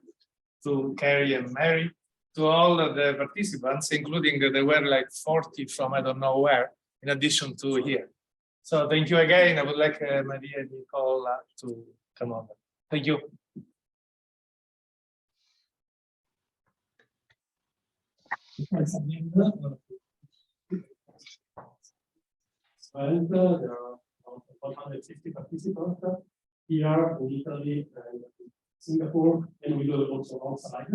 to Carrie and Mary, to all of the participants, including there were like 40 from I don't know where, in addition to here. So thank you again. I would like Maria and Nicole to come over. Thank you. And there are 150 participants here in Italy and Singapore, and we do it also outside.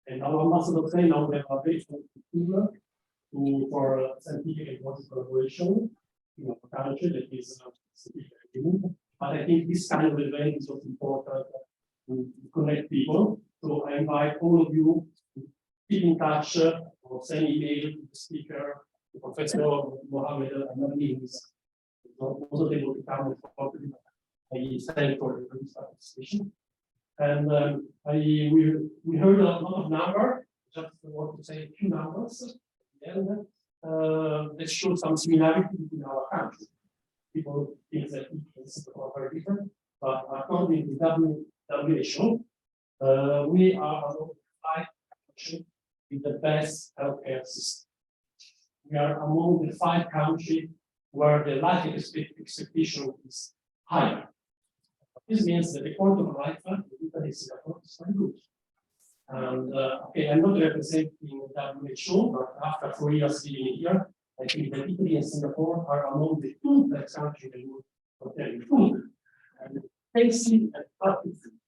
And our ambassador say now we have a very strong tool for scientific and policy collaboration in our country that is scientific agreement. But I think this kind of event is also important to connect people. So I invite all of you to keep in touch or send email to the speaker. Professor Mohammed Al-Amani is also able to come and talk to I thank for the participation. And we heard a lot of numbers. Just want to say a few numbers. And let's show some similarity between our countries. People think that it's very different, but according to WHO, we are among the 5 countries with the best healthcare system. We are among the 5 countries where the life expectation is higher. This means that the quality of life in Italy and Singapore is very good. And okay, I'm not representing WHO, but after 4 years living here, I think that Italy and Singapore are among the 2 best countries in the world for telling food. And tasty and healthy food.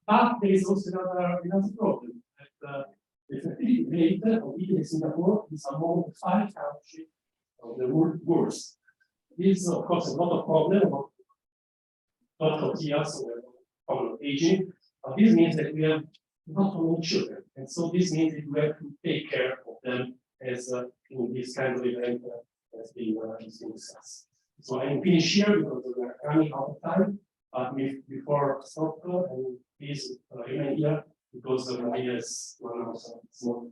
But there is also another problem. That, the fertility rate of Italy and Singapore is among the 5 countries of the world. This is, of course, a lot of problem, not of years, problem of aging, but this means that we have not only children, and so this means that we have to take care of them as in this kind of event has been discussed. So I'm finished here because we are running out of time, but before stop and please remain here. Because Maria is one of some small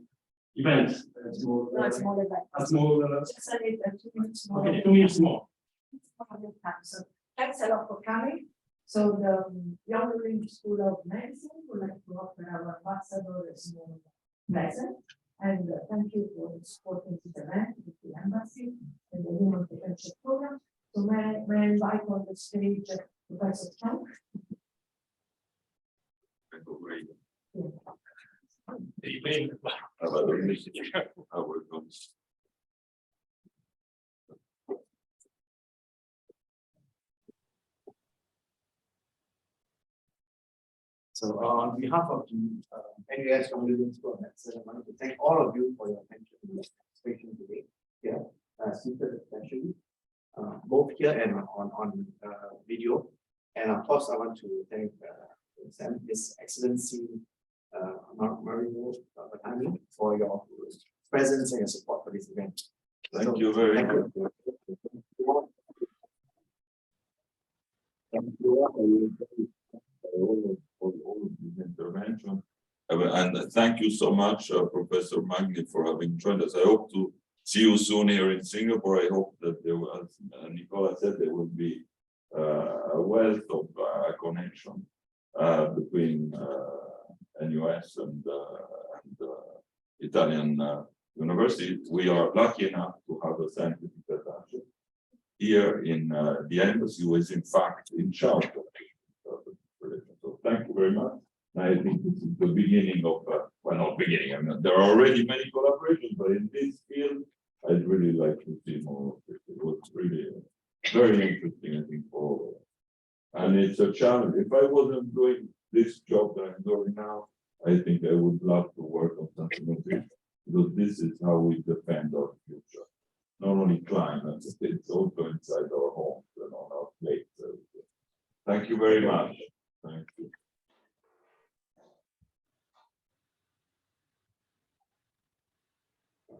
event, a small Just a little, 2 minutes more. okay, 2 minutes more. So thanks a lot for coming. So the Young Living School of Medicine would like to offer our ambassador a small present. And thank you for supporting this event with the embassy and the Human Potential Program. So may I invite on the stage Professor Chang. So on behalf of the NUS Young Living School of Medicine, I want to thank all of you for your attention and participation today. Here, seated especially, both here and on video. And of course, I want to thank His Excellency Mario Batani for your presence and your support for this event. Thank you very much. For all of this intervention. And thank you so much, Professor Magni, for having joined us. I hope to see you soon here in Singapore. I hope that there will, as Nicola said, there will be a wealth of connection between NUS and Italian university. We are lucky enough to have a scientific here in the embassy was in fact in charge of the relation. So thank you very much. I think this is the beginning of, well, not beginning, I mean, there are already many collaborations, but in this field, I'd really like to see more of it. It was really very interesting, I think, for all of us. And it's a challenge. If I wasn't doing this job that I'm doing now, I think I would love to work on something like this, because this is how we defend our future. Not only climate, it's also inside our homes and on our plates. Thank you very much. Thank you.